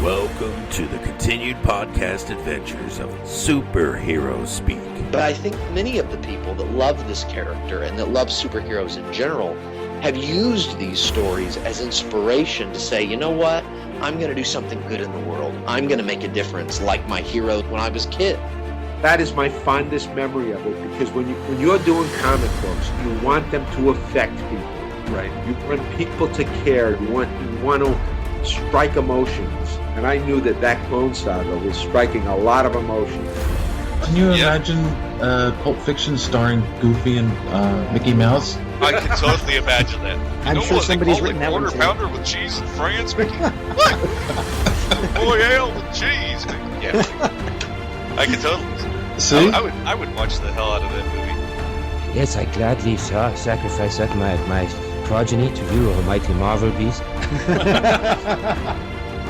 Welcome to the continued podcast adventures of Superhero Speak. But I think many of the people that love this character and that love superheroes in general have used these stories as inspiration to say, you know what, I'm going to do something good in the world. I'm going to make a difference like my hero when I was a kid. That is my fondest memory of it, because when you're doing comic books, you want them to affect people, right? You want people to care. You want to strike emotions, and I knew that Clone Saga was striking a lot of emotions. Can you imagine Pulp Fiction starring Goofy and Mickey Mouse? I can totally imagine that. I'm sure somebody's written that one quarter too. pounder with cheese in France, Mickey? What? Boy, ale with cheese, Mickey. Yeah, I can totally. See? I would watch the hell out of that movie. Yes, I gladly sacrifice that my progeny to you, almighty Marvel beast.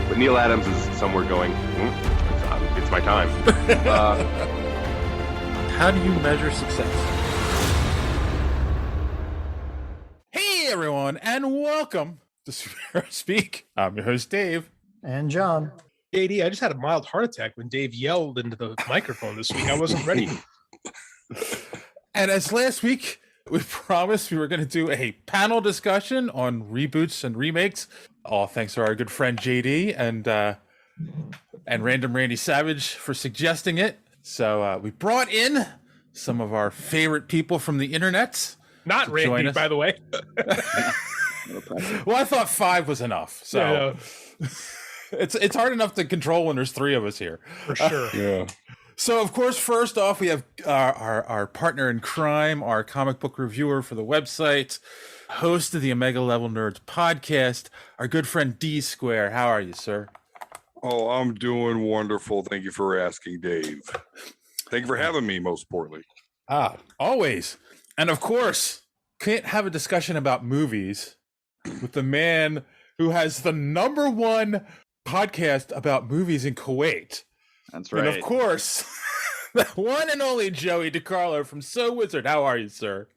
But Neil Adams is somewhere going, it's my time. How do you measure success? Hey everyone, and welcome to Superhero Speak. I'm your host Dave. And John. JD, I just had a mild heart attack when Dave yelled into the microphone this week. I wasn't ready. And as last week, we promised we were going to do a panel discussion on reboots and remakes. All thanks to our good friend JD and Random Randy Savage for suggesting it. So we brought in some of our favorite people from the internet. Not Randy, by the way. Well, I thought 5 was enough. So Yeah. it's hard enough to control when there's 3 of us here. For sure. Yeah. So, of course, first off, we have our partner in crime, our comic book reviewer for the website, host of the Omega Level Nerds podcast, our good friend D Square. How are you, sir? Oh, I'm doing wonderful. Thank you for asking, Dave. Thank you for having me, most importantly. Always. And, of course, can't have a discussion about movies with the man who has the #1 podcast about movies in Kuwait. That's right. And of course, the one and only Joey DiCarlo from So Wizard. How are you, sir?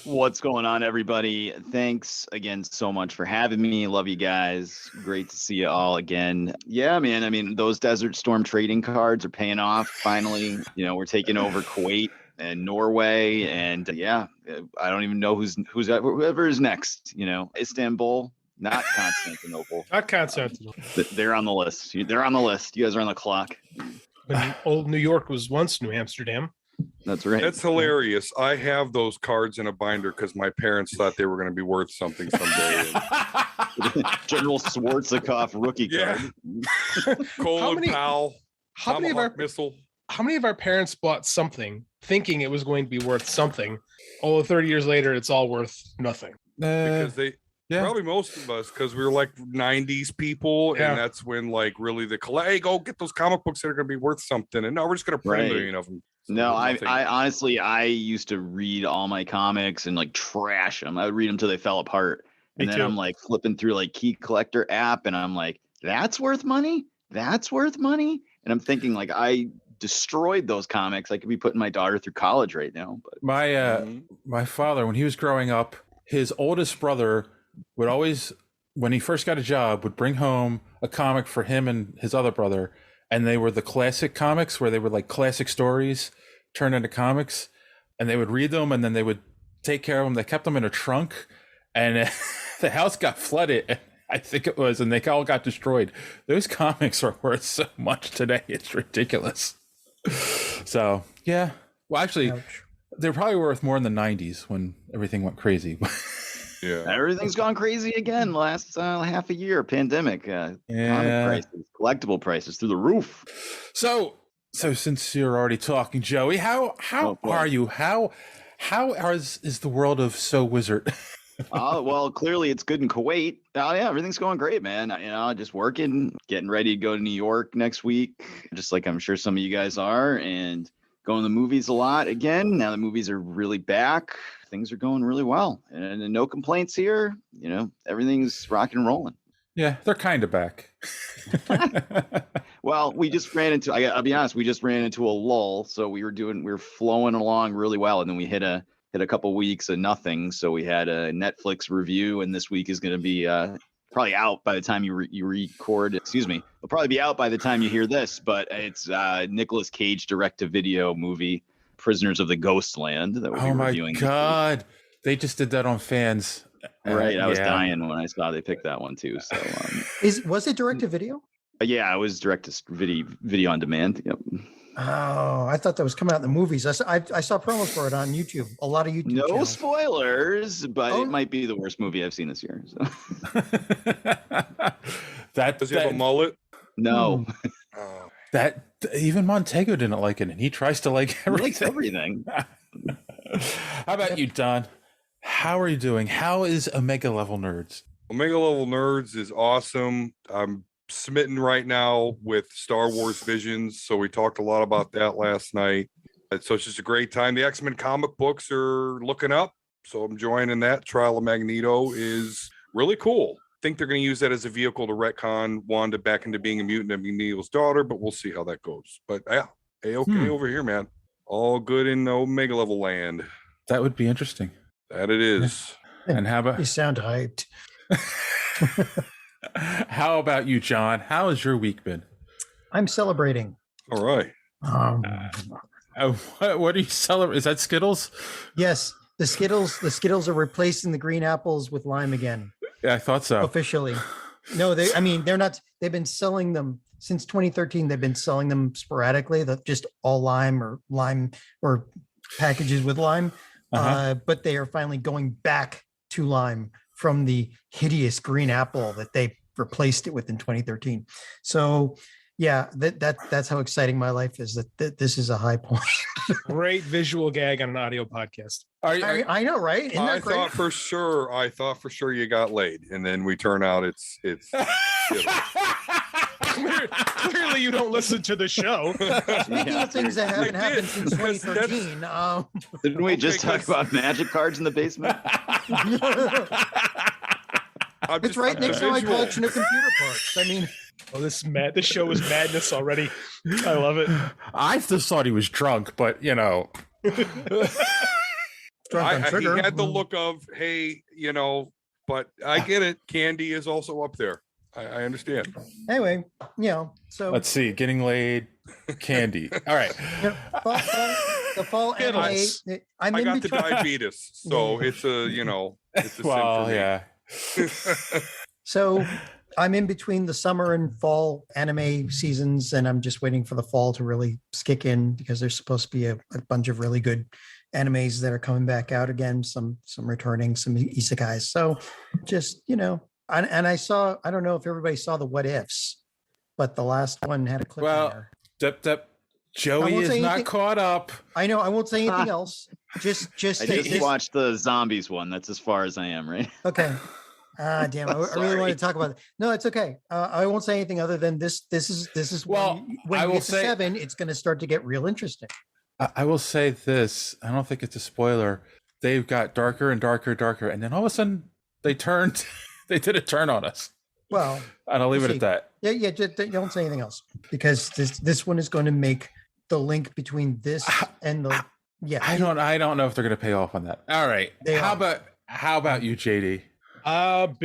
What's going on, everybody? Thanks again so much for having me. Love you guys. Great to see you all again. Yeah, man. I mean, those Desert Storm trading cards are paying off finally. You know, we're taking over Kuwait and Norway, and yeah, I don't even know whoever is next. You know, Istanbul. Not Constantinople. Not Constantinople. They're on the list. They're on the list. You guys are on the clock. When old New York was once New Amsterdam. That's right. That's hilarious. I have those cards in a binder because my parents thought they were going to be worth something someday. General Schwarzkopf rookie card. Colin Powell. How many of our parents bought something thinking it was going to be worth something? 30 years later, it's all worth nothing. Because probably most of us, because we were like 90s people, and that's when like really hey, go get those comic books that are going to be worth something, and no, we're just going to print a million of them. No, I honestly, I used to read all my comics and like trash them. I would read them till they fell apart, and then I'm like flipping through like Key Collector app, and I'm like, that's worth money. That's worth money, and I'm thinking like I destroyed those comics. I could be putting my daughter through college right now. But my father, when he was growing up, his oldest brother would always, when he first got a job, would bring home a comic for him and his other brother, and they were the classic comics where they were like classic stories turned into comics, and they would read them and then they would take care of them. They kept them in a trunk, and the house got flooded, I think it was, and they all got destroyed. Those comics are worth so much today. It's ridiculous. So yeah, well, actually, they're probably worth more in the 90s when everything went crazy. Yeah, everything's gone crazy again last half a year. Pandemic, comic prices, collectible prices through the roof. So since you're already talking, Joey, how are you? How is the world of So Wizard? Well, clearly it's good in Kuwait. Yeah, everything's going great, man. You know, just working, getting ready to go to New York next week, just like I'm sure some of you guys are, and going to the movies a lot again. Now the movies are really back. Things are going really well, and no complaints here. You know, everything's rocking and rolling. Yeah, they're kind of back. Well, we just ran into, I'll be honest, we just ran into a lull. So we were flowing along really well. And then we hit a couple weeks of nothing. So we had a Netflix review, and this week is going to be probably out by the time you record. Excuse me, it'll probably be out by the time you hear this. But it's Nicolas Cage direct-to-video movie, Prisoners of the Ghostland, that we'll be reviewing. Oh my God, they just did that on Fans. Right, I was dying when I saw they picked that one too. So, was it direct-to-video? Yeah, it was direct-to-video on demand. Yep. Oh, I thought that was coming out in the movies. I saw promos for it on YouTube. A lot of YouTube. No channels. spoilers, but it might be the worst movie I've seen this year. So. Does he have a mullet? No. That even Montego didn't like it, and he tries to like everything. He likes everything. How about you, Don? How are you doing? How is Omega Level Nerds? Omega Level Nerds is awesome. I'm smitten right now with Star Wars Visions, so we talked a lot about that last night. So it's just a great time. The X-Men comic books are looking up, so I'm joining that. Trial of Magneto is really cool. I think they're going to use that as a vehicle to retcon Wanda back into being a mutant and Magneto's daughter, but we'll see how that goes. But yeah, A-okay over here, man. All good in Omega Level land. That would be interesting. That it is. And how about you? Sound hyped. How about you, John? How has your week been? I'm celebrating. All right. What are you celebrating? Is that Skittles? Yes, the Skittles are replacing the green apples with lime again. Yeah, I thought so. Officially. No, they're not. They've been selling them since 2013. They've been selling them sporadically. Just all lime or packages with lime. But they are finally going back to lime from the hideous green apple that they replaced it with in 2013. So yeah, that's how exciting my life is, that this is a high point. Great visual gag on an audio podcast. I know, right? I thought for sure you got laid, and then we turn out it's Clearly you don't listen to the show. Speaking of things that haven't happened since 2013. Didn't we just talk about magic cards in the basement? It's right next to my collection of computer parts. I mean, this show is madness already. I love it. I just thought he was drunk, but he had the look of, hey, but I get it. Candy is also up there. I understand. Anyway, so let's see, getting laid, candy. All right. The fall anime. I got the diabetes, so it's a it's a well, sin for me. Yeah. So I'm in between the summer and fall anime seasons, and I'm just waiting for the fall to really kick in, because there's supposed to be a bunch of really good animes that are coming back out again. Some returning, some isekais. So just and I don't know if everybody saw the What Ifs, but the last one had a cliffhanger. Well, Joey is not caught up. I know. I won't say anything else. I just watched the zombies one. That's as far as I am, right? Okay. Damn. I really want to talk about it. No, it's okay. I won't say anything other than this. This is when we get to 7, it's going to start to get real interesting. I will say this. I don't think it's a spoiler. They've got darker and darker, and then all of a sudden they turned. They did a turn on us. Well, and I'll leave it at that. Yeah. Just don't say anything else, because this one is going to make the link between this and the. Yeah, I don't know if they're going to pay off on that. All right. How about you, JD? I'm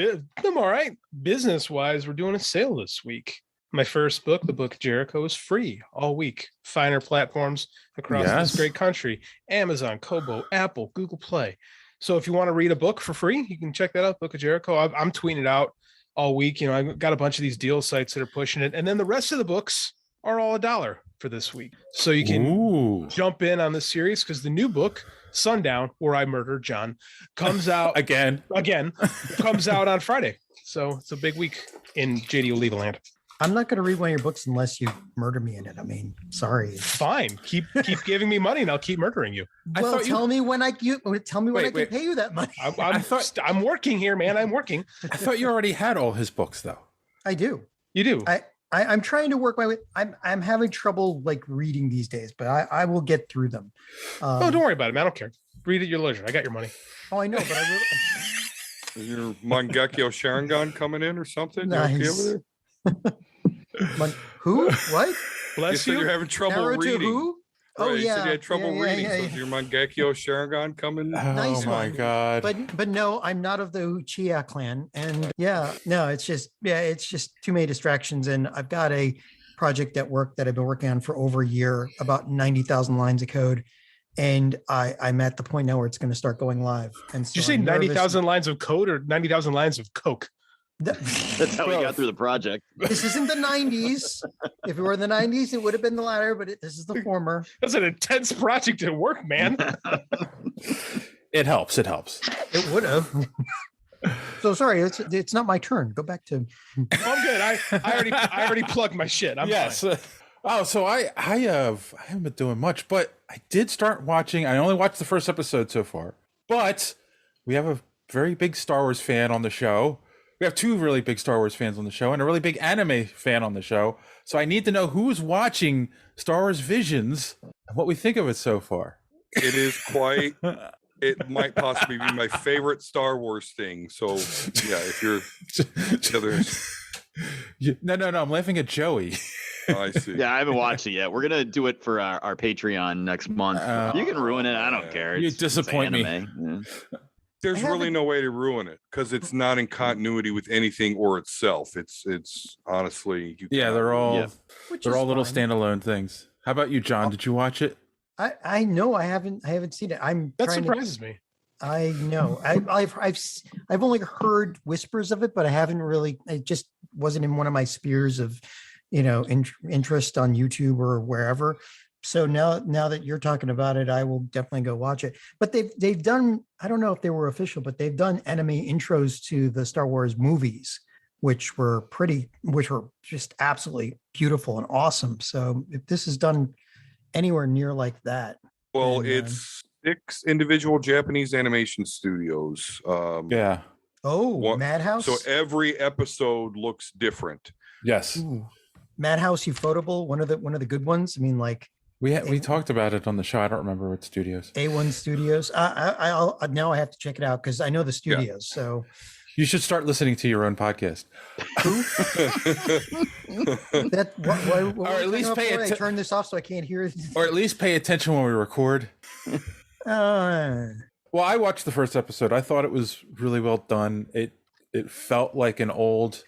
all right. Business wise, we're doing a sale this week. My first book, the Book of Jericho, is free all week. Finer platforms across this great country: Amazon, Kobo, Apple, Google Play. So if you want to read a book for free, you can check that out, Book of Jericho. I'm tweeting it out all week. I've got a bunch of these deal sites that are pushing it. And then the rest of the books are all $1 for this week. So you can jump in on the series, because the new book, Sundown, Where I Murdered John, comes out again, comes out on Friday. So it's a big week in JD Oliva land. I'm not going to read one of your books unless you murder me in it. I mean, sorry. Fine. Keep giving me money and I'll keep murdering you. Well, tell me when I can pay you that money. I'm working here, man. I'm working. I thought you already had all his books, though. I do. You do. I'm trying to work my way. I'm having trouble reading these days, but I will get through them. Don't worry about it, man. I don't care. Read at your leisure. I got your money. Oh, I know, but I will. Is your Mangekyo Sharingan coming in or something? Nice. Who? What? Bless you. You're having trouble Naruto reading. Who? Oh, You said yeah. you had trouble Yeah, reading. yeah, So yeah. is your Mangekyo Sharingan coming? Nice Oh my one. god. But no, I'm not of the Uchiha clan. And it's just too many distractions. And I've got a project at work that I've been working on for over a year, about 90,000 lines of code. And I'm at the point now where it's going to start going live. And so Did you say I'm nervous. 90,000 lines of code or 90,000 lines of Coke? That's how we got through the project. This isn't the 90s. If it were the 90s, it would have been the latter, but this is the former. That's an intense project at work, man. It helps. It would have. So sorry, it's not my turn. Go back to. I'm good. I already plugged my shit. I'm fine. So I haven't been doing much, but I did start watching. I only watched the first episode so far, but we have a very big Star Wars fan on the show. We have two really big Star Wars fans on the show and a really big anime fan on the show. So I need to know who's watching Star Wars Visions and what we think of it so far. It is quite. It might possibly be my favorite Star Wars thing. So yeah, if you're No, I'm laughing at Joey. Oh, I see. Yeah, I haven't watched it yet. We're gonna do it for our Patreon next month. You can ruin it. I don't care. You disappoint me. Yeah. There's really no way to ruin it because it's not in continuity with anything or itself. It's honestly. They're all little fine. standalone things. How about you, John? Did you watch it? I know I haven't seen it. That surprises me. I know. I've only heard whispers of it, but I haven't really. It just wasn't in one of my spheres of, interest on YouTube or wherever. So now that you're talking about it, I will definitely go watch it. But they've done. I don't know if they were official, but they've done anime intros to the Star Wars movies, which were just absolutely beautiful and awesome. So if this is done anywhere near like that, well, then, it's 6 individual Japanese animation studios. Madhouse. So every episode looks different. Yes. Ooh. Madhouse Ufotable, one of the good ones. I mean, like we talked about it on the show. I don't remember what studios. A1 Studios. I'll now I have to check it out because I know the studios. Yeah. So you should start listening to your own podcast. Or at least pay attention. Turn this off so I can't hear it. Or at least pay attention when we record. Well, I watched the first episode. I thought it was really well done. It felt like an old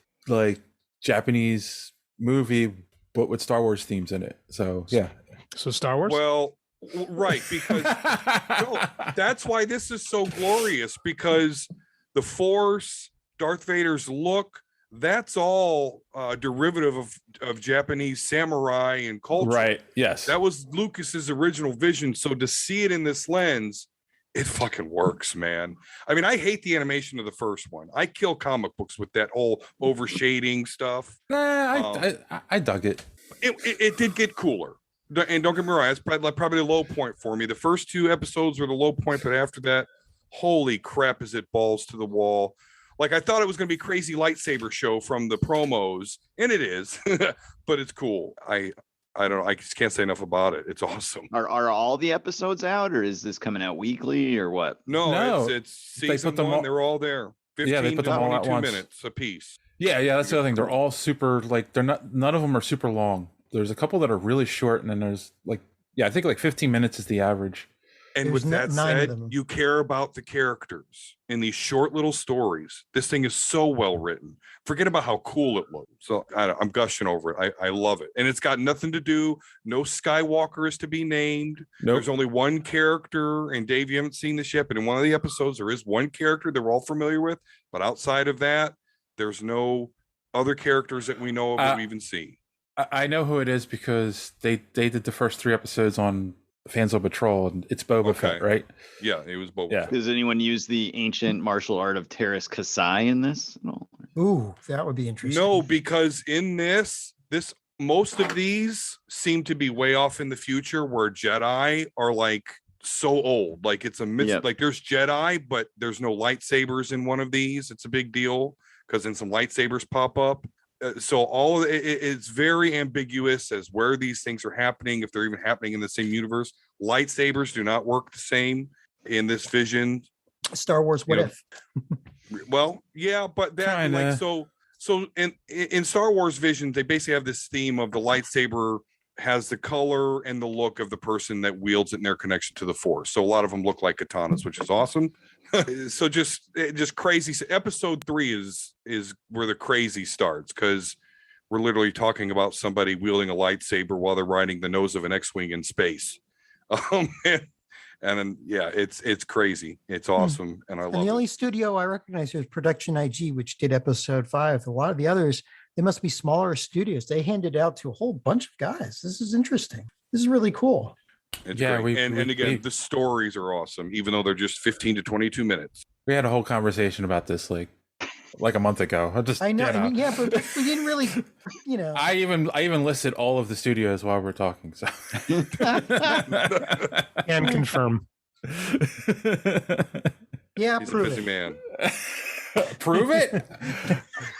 Japanese movie, but with Star Wars themes in it. So yeah. So Star Wars? Well, right, because that's why this is so glorious, because the Force, Darth Vader's look, that's all derivative of Japanese samurai and culture. Right, yes. That was Lucas's original vision. So to see it in this lens, it fucking works, man. I mean, I hate the animation of the first one. I kill comic books with that whole overshading stuff. I dug it. It did get cooler. And don't get me wrong, it's probably a low point for me. The first 2 episodes were the low point, but after that, holy crap, is it balls to the wall. Like, I thought it was going to be crazy lightsaber show from the promos, and it is, but it's cool. I don't know. I just can't say enough about it. It's awesome. Are all the episodes out, or is this coming out weekly, or what? No. It's season 1. They're all there. 15 they put them all at 22 once. minutes a piece. Yeah, that's the other thing. They're all super, none of them are super long. There's a couple that are really short, and then there's I think 15 minutes is the average. And with that said, you care about the characters in these short little stories. This thing is so well written. Forget about how cool it looks. So I'm gushing over it. I love it. And it's got nothing to do. No Skywalker is to be named. Nope. There's only one character. And Dave, you haven't seen this yet, but in one of the episodes, there is one character that we're all familiar with. But outside of that, there's no other characters that we know of that we even see. I know who it is because they did the first 3 episodes on Fans of Patrol, and it's Boba Fett, right? Yeah, it was Boba Fett. Does anyone use the ancient martial art of Terras Kasai in this? No. Ooh, that would be interesting. No, because in this most of these seem to be way off in the future, where Jedi are so old. Like it's a myth. Like there's Jedi, but there's no lightsabers in one of these. It's a big deal because then some lightsabers pop up. So all it's very ambiguous as where these things are happening, if they're even happening in the same universe. Lightsabers do not work the same in this vision. Star Wars, what if? Well, yeah, but that so in Star Wars Vision, they basically have this theme of the lightsaber has the color and the look of the person that wields it in their connection to the Force. So a lot of them look like katanas, which is awesome. So just crazy. So episode 3 is where the crazy starts, because we're literally talking about somebody wielding a lightsaber while they're riding the nose of an X-wing in space. And then, yeah, it's crazy. It's awesome, and I love it. And the only studio I recognize here is Production IG, which did episode 5. A lot of the others, they must be smaller studios. They handed out to a whole bunch of guys. This is interesting. This is really cool. It's great. And again, the stories are awesome, even though they're just 15 to 22 minutes. We had a whole conversation about this like a month ago. I know. I mean, yeah, but we didn't really, I even listed all of the studios while we're talking. So and confirm. Yeah, He's prove a busy it. man. Prove it.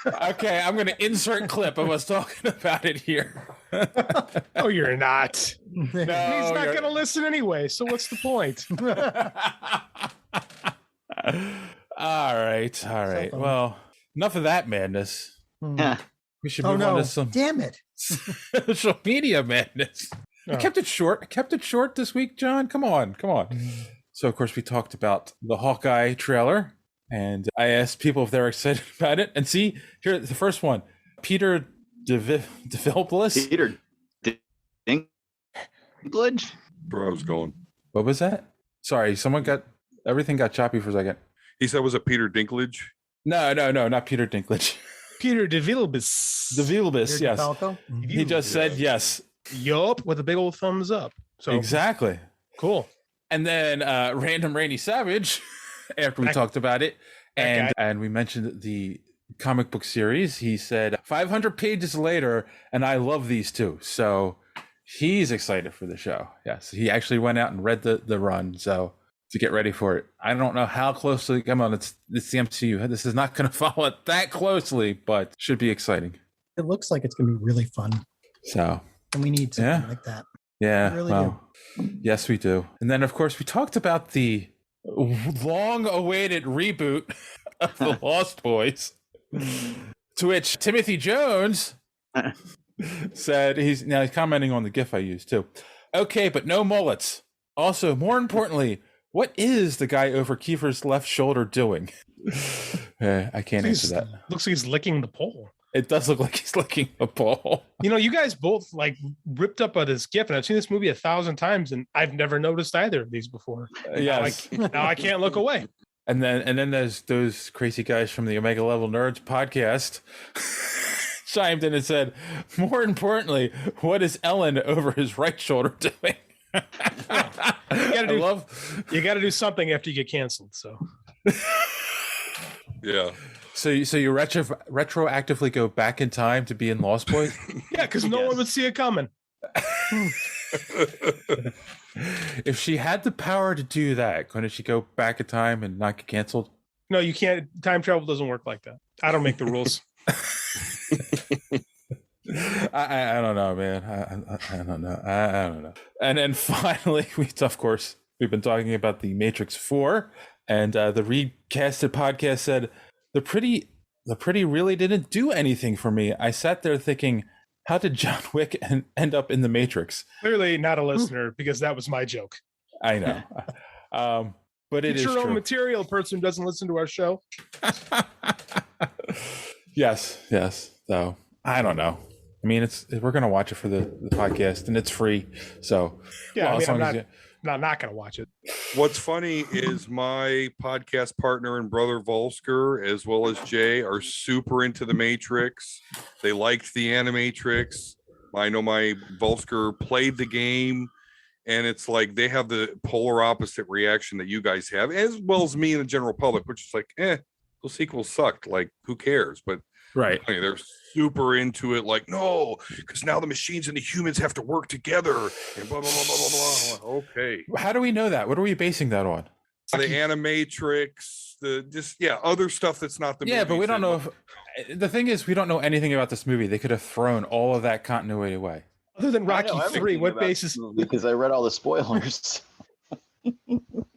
Okay, I'm going to insert clip of us talking about it here. Oh, you're not. No, He's not going to listen anyway. So what's the point? All right. Well, enough of that madness. We should move on to some. Damn it! Social media madness. I kept it short this week, John. Come on. So, of course, we talked about the Hawkeye trailer, and I asked people if they're excited about it. And see, here, the first one, Peter DeVilbilis. Peter Dinklage? Where I was going. What was that? Sorry, everything got choppy for a second. He said, was it Peter Dinklage? No, not Peter Dinklage. Peter DeVilbilis. DeVilbilis, yes. DeFalco? He just said yes. Yup, with a big old thumbs up. So exactly. Cool. And then Random Randy Savage, after we talked about it, and we mentioned the comic book series, he said 500 pages later, and I love these two. So he's excited for the show. Yes, he actually went out and read the run, so to get ready for it. I don't know how closely. Come on, it's the MCU. This is not going to follow it that closely, but should be exciting. It looks like it's going to be really fun. So, and we need something like that. Yeah, we really do. Yes, we do. And then, of course, we talked about the long-awaited reboot of The Lost Boys, to which Timothy Jones said he's commenting on the GIF I used too. Okay, but no mullets. Also, more importantly, what is the guy over Kiefer's left shoulder doing? I can't answer that. Looks like he's licking the pole. It does look like he's licking a pole. You guys both ripped up on this GIF, and I've seen this movie 1,000 times, and I've never noticed either of these before. Yes. Now I can't look away. And then there's those crazy guys from the Omega Level Nerds podcast chimed in and said, more importantly, what is Ellen over his right shoulder doing? You got to do something after you get canceled. So, yeah. So you retroactively go back in time to be in Lost Boys? Yeah, because no one would see it coming. If she had the power to do that, couldn't she go back in time and not get canceled? No, you can't. Time travel doesn't work like that. I don't make the rules. I don't know, man. I don't know. I don't know. And then finally, we've been talking about the Matrix 4, and the Recasted podcast said the pretty really didn't do anything for me. I sat there thinking, how did John Wick end up in the Matrix? Clearly not a listener, because that was my joke. I know. But it is your own true. material, person who doesn't listen to our show. Yes. So I don't know. I mean, we're gonna watch it for the podcast, and it's free. So yeah, I'm not gonna watch it. What's funny is my podcast partner and brother Volsker, as well as Jay, are super into the Matrix. They liked the Animatrix. I know my Volsker played the game, and it's like they have the polar opposite reaction that you guys have, as well as me and the general public, which is like, those sequels sucked. Like, who cares? But right, they're super into it. Like, no, because now the machines and the humans have to work together, and blah blah blah blah blah blah. Okay, how do we know that? What are we basing that on? The Animatrix, other stuff that's not the but we don't know. The thing is, we don't know anything about this movie. They could have thrown all of that continuity away. Other than Rocky 3, what basis? Because I read all the spoilers.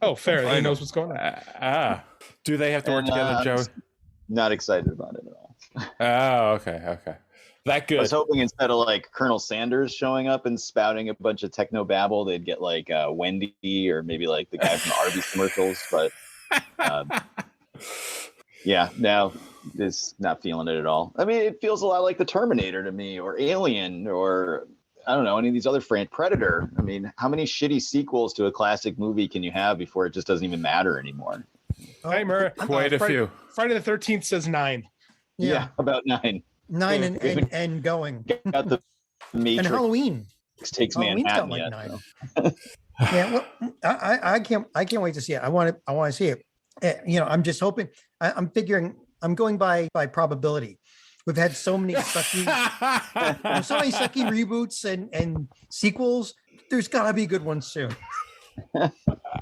Oh, fair. He knows what's going on. Do they have to work together, Joe? Not excited about it at all. Oh, okay. That good. I was hoping instead of like Colonel Sanders showing up and spouting a bunch of techno babble, they'd get like Wendy or maybe like the guy from the Arby's commercials. But yeah, no, just not feeling it at all. I mean, it feels a lot like the Terminator to me, or Alien, or I don't know, any of these other Predator. I mean, how many shitty sequels to a classic movie can you have before it just doesn't even matter anymore? Hey, Murray. Quite a few. Friday the 13th says 9. Yeah, about 9. 9 and going. Got the Matrix. And Halloween. Takes Halloween's Manhattan got like yet, 9. Yeah, well, I can't wait to see it. I want to see it. I'm just hoping. I'm figuring. I'm going by probability. We've had so many sucky reboots and sequels. There's got to be good ones soon. All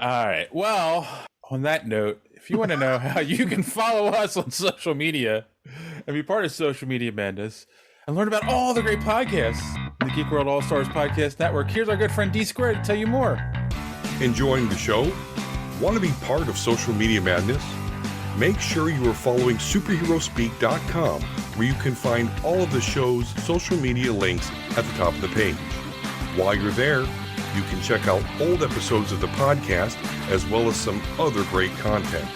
right. Well, on that note, if you want to know how you can follow us on social media and be part of Social Media Madness and learn about all the great podcasts in the Geek World All-Stars Podcast Network, here's our good friend D Squared to tell you more. Enjoying the show? Want to be part of Social Media Madness? Make sure you are following superheroespeak.com, where you can find all of the show's social media links at the top of the page. While you're there, you can check out old episodes of the podcast as well as some other great content.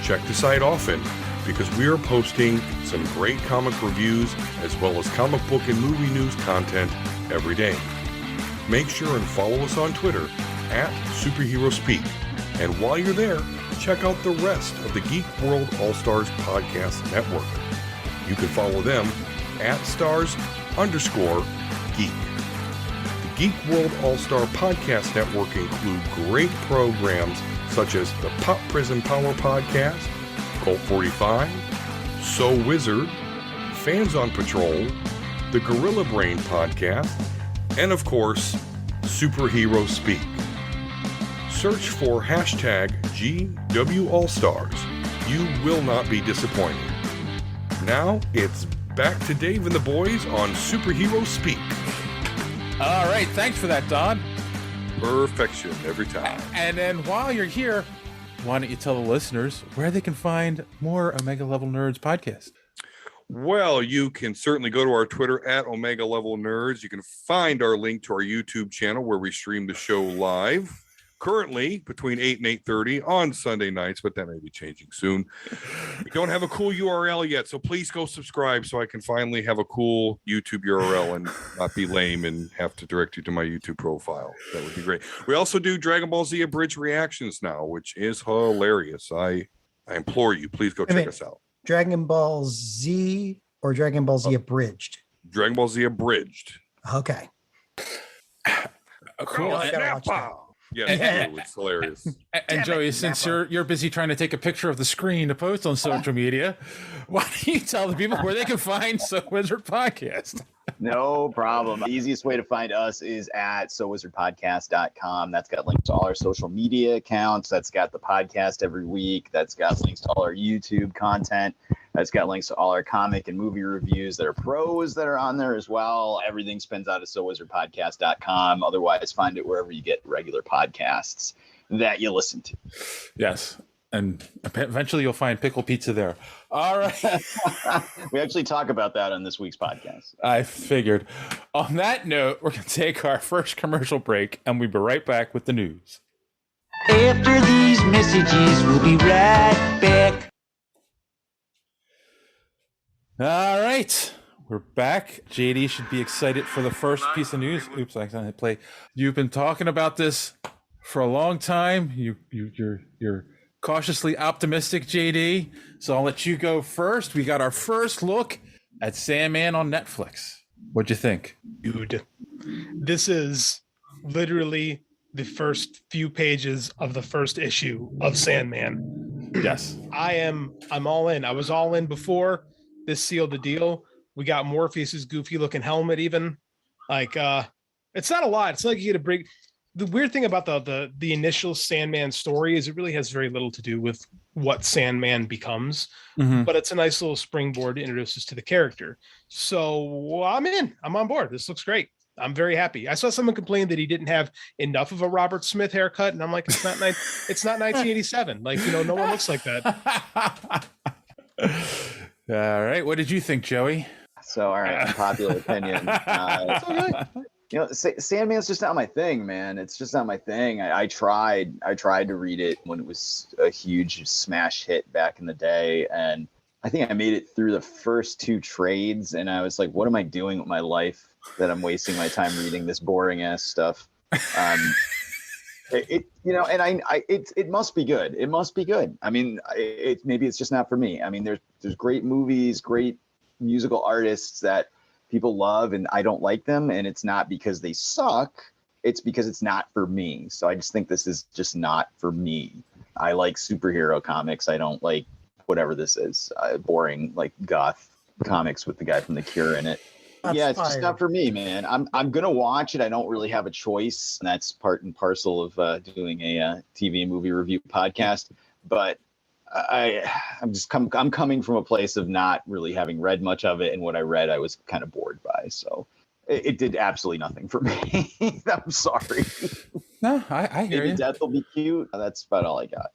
Check the site often because we are posting some great comic reviews as well as comic book and movie news content every day. Make sure and follow us on Twitter at SuperheroSpeak. And while you're there, check out the rest of the Geek World All-Stars Podcast Network. You can follow them at stars_geek. The Geek World All-Star Podcast Network include great programs such as the Pop Prison Power Podcast, Cult 45, So Wizard, Fans on Patrol, the Gorilla Brain Podcast, and of course, Superhero Speak. Search for hashtag GWAllStars. You will not be disappointed. Now it's back to Dave and the boys on Superhero Speak. All right, thanks for that, Don. Perfection every time. And then while you're here, why don't you tell the listeners where they can find more Omega Level Nerds podcast? Well, you can certainly go to our Twitter at Omega Level Nerds. You can find our link to our YouTube channel where we stream the show live. Currently between 8 and 8:30 on Sunday nights, but that may be changing soon. We don't have a cool URL yet, so please go subscribe so I can finally have a cool YouTube URL and not be lame and have to direct you to my YouTube profile. That would be great. We also do Dragon Ball Z Abridged reactions now, which is hilarious. I implore you, please go check us out. Dragon Ball Z or Dragon Ball Z Abridged? Dragon Ball Z Abridged. Okay. Cool. Yeah, it's hilarious. And Joey, since you're busy trying to take a picture of the screen to post on social media, why don't you tell the people where they can find So Wizard Podcast? No problem. The easiest way to find us is at sowizardpodcast.com. That's got links to all our social media accounts. That's got the podcast every week. That's got links to all our YouTube content. That's got links to all our comic and movie reviews that are pros that are on there as well. Everything spins out of sowizardpodcast.com. Otherwise, find it wherever you get regular podcasts that you listen to. Yes. And eventually you'll find pickle pizza there. All right. We actually talk about that on this week's podcast. I figured. On that note, we're going to take our first commercial break and we'll be right back with the news. After these messages, we'll be right back. All right. We're back. JD should be excited for the first piece of news. Oops, I accidentally hit play. You've been talking about this for a long time. You're cautiously optimistic, JD. So I'll let you go first. We got our first look at Sandman on Netflix. What'd you think? Dude, this is literally the first few pages of the first issue of Sandman. Yes. I'm all in. I was all in before this sealed the deal. We got Morpheus's goofy looking helmet even. Like it's not a lot. It's like you get a break. The weird thing about the initial Sandman story is it really has very little to do with what Sandman becomes, but it's a nice little springboard to introduce us to the character. So I'm in. I'm on board. This looks great. I'm very happy. I saw someone complain that he didn't have enough of a Robert Smith haircut, and I'm like, it's not 1987. Like, no one looks like that. All right. What did you think, Joey? So, all right, unpopular opinion. Sandman's just not my thing, man. It's just not my thing. I tried to read it when it was a huge smash hit back in the day, and I think I made it through the first 2 trades, and I was like, what am I doing with my life that I'm wasting my time reading this boring ass stuff? It must be good. It must be good. I mean, maybe it's just not for me. I mean, there's great movies, great musical artists that people love, and I don't like them, and it's not because they suck. It's because it's not for me. So I just think this is just not for me. I like superhero comics. I don't like whatever this is, boring like goth comics with the guy from The Cure in it. It's just not for me, man. I'm gonna watch it. I don't really have a choice, and that's part and parcel of doing a TV and movie review podcast. But I'm coming from a place of not really having read much of it, and what I read, I was kind of bored by. So it did absolutely nothing for me. I'm sorry. No, I hear Maybe you. death will be cute. That's about all I got.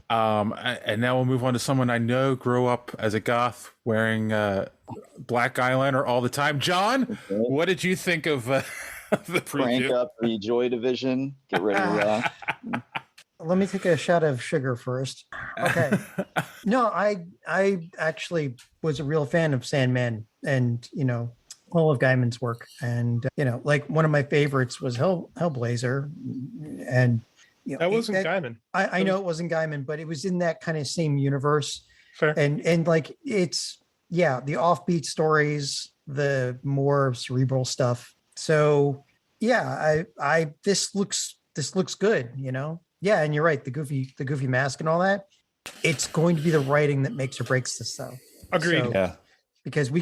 And now we'll move on to someone I know grew up as a goth wearing black eyeliner all the time. John, what did you think of the preview? Crank up the Joy Division. Get ready to Let me take a shot of sugar first. Okay. No, I actually was a real fan of Sandman and, all of Gaiman's work. And, like one of my favorites was Hellblazer. And that wasn't Gaiman. I know it wasn't Gaiman, but it was in that kind of same universe. Fair. And like it's the offbeat stories, the more cerebral stuff. So this looks good, Yeah, and you're right. The goofy mask and all that. It's going to be the writing that makes or breaks this, though. Agreed. So, because we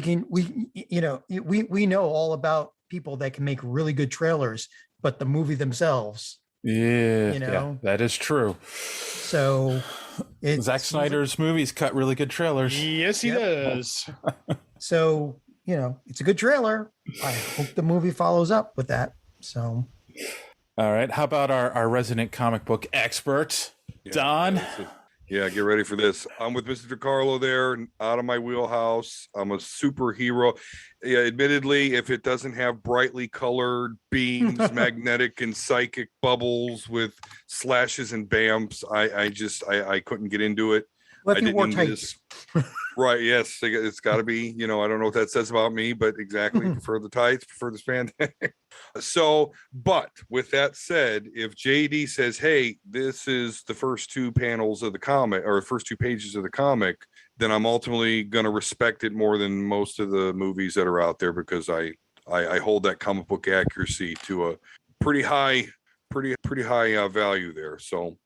know all about people that can make really good trailers, but the movie themselves. Yeah, that is true. So, Zack Snyder's movies cut really good trailers. Yes, he does. So, it's a good trailer. I hope the movie follows up with that. So. All right. How about our resident comic book expert, Don? Yeah, get ready for this. I'm with Mr. Carlo there, out of my wheelhouse. I'm a superhero. Yeah, admittedly, if it doesn't have brightly colored beams, magnetic and psychic bubbles with slashes and bams, I couldn't get into it. Well, if you wore tights. Right, yes. It's got to be, I don't know what that says about me, but exactly. Prefer the tights, prefer the spandex. So, but with that said, if JD says, hey, this is the first 2 panels of the comic or first 2 pages of the comic, then I'm ultimately going to respect it more than most of the movies that are out there because I hold that comic book accuracy to a pretty high value there. So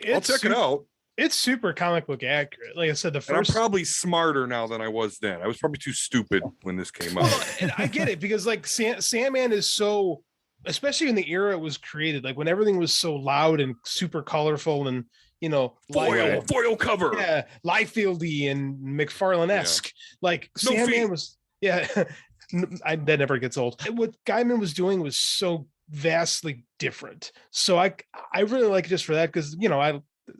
I'll check it out. It's super comic book accurate. Like I said, I'm probably smarter now than I was then. I was probably too stupid when this came out. Well, and I get it because like Sandman is so, especially in the era it was created, like when everything was so loud and super colorful and foil cover, Liefeld-y and McFarlane-esque. Like no Sandman feet. was, that never gets old. What Gaiman was doing was so vastly different. So I really like it just for that because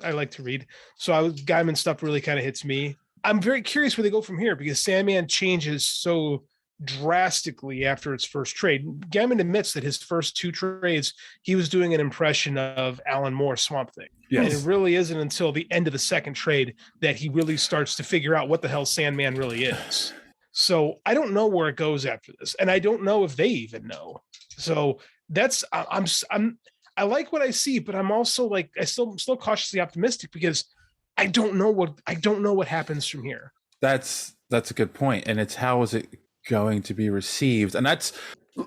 I like to read. So Gaiman stuff really kind of hits me. I'm very curious where they go from here because Sandman changes so drastically after its first trade. Gaiman admits that his first 2 trades, he was doing an impression of Alan Moore's Swamp Thing. Yes. And it really isn't until the end of the second trade that he really starts to figure out what the hell Sandman really is. So I don't know where it goes after this. And I don't know if they even know. So that's, I like what I see, but I'm also like I'm still cautiously optimistic because I don't know what happens from here. That's a good point, and it's how is it going to be received? And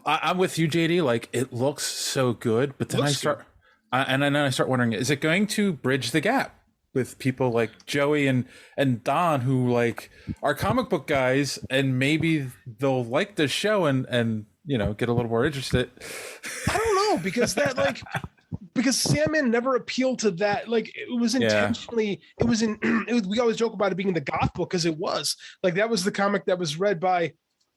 I'm with you, JD. Like it looks so good, but then I start wondering: is it going to bridge the gap with people like Joey and Don who like are comic book guys, and maybe they'll like the show and get a little more interested? I don't know because Sandman never appealed to that. Like it was intentionally, we always joke about it being the goth book because it was like, that was the comic that was read by,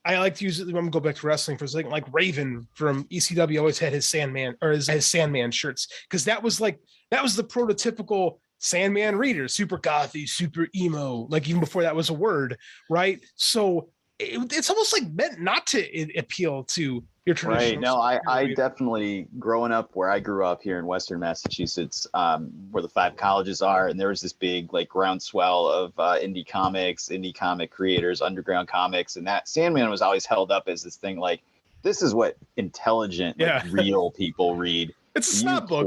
I like to use it. I'm gonna go back to wrestling for a second. Like Raven from ECW always had his Sandman his Sandman shirts. Cause that was the prototypical Sandman reader, super gothy, super emo, like even before that was a word. Right. So it's almost like meant not to appeal to your traditional. Right. No, I definitely, growing up where I grew up here in Western Massachusetts, where the 5 colleges are, and there was this big like groundswell of indie comic creators, underground comics, and that Sandman was always held up as this thing like, this is what intelligent, like, real people read. It's a snap book.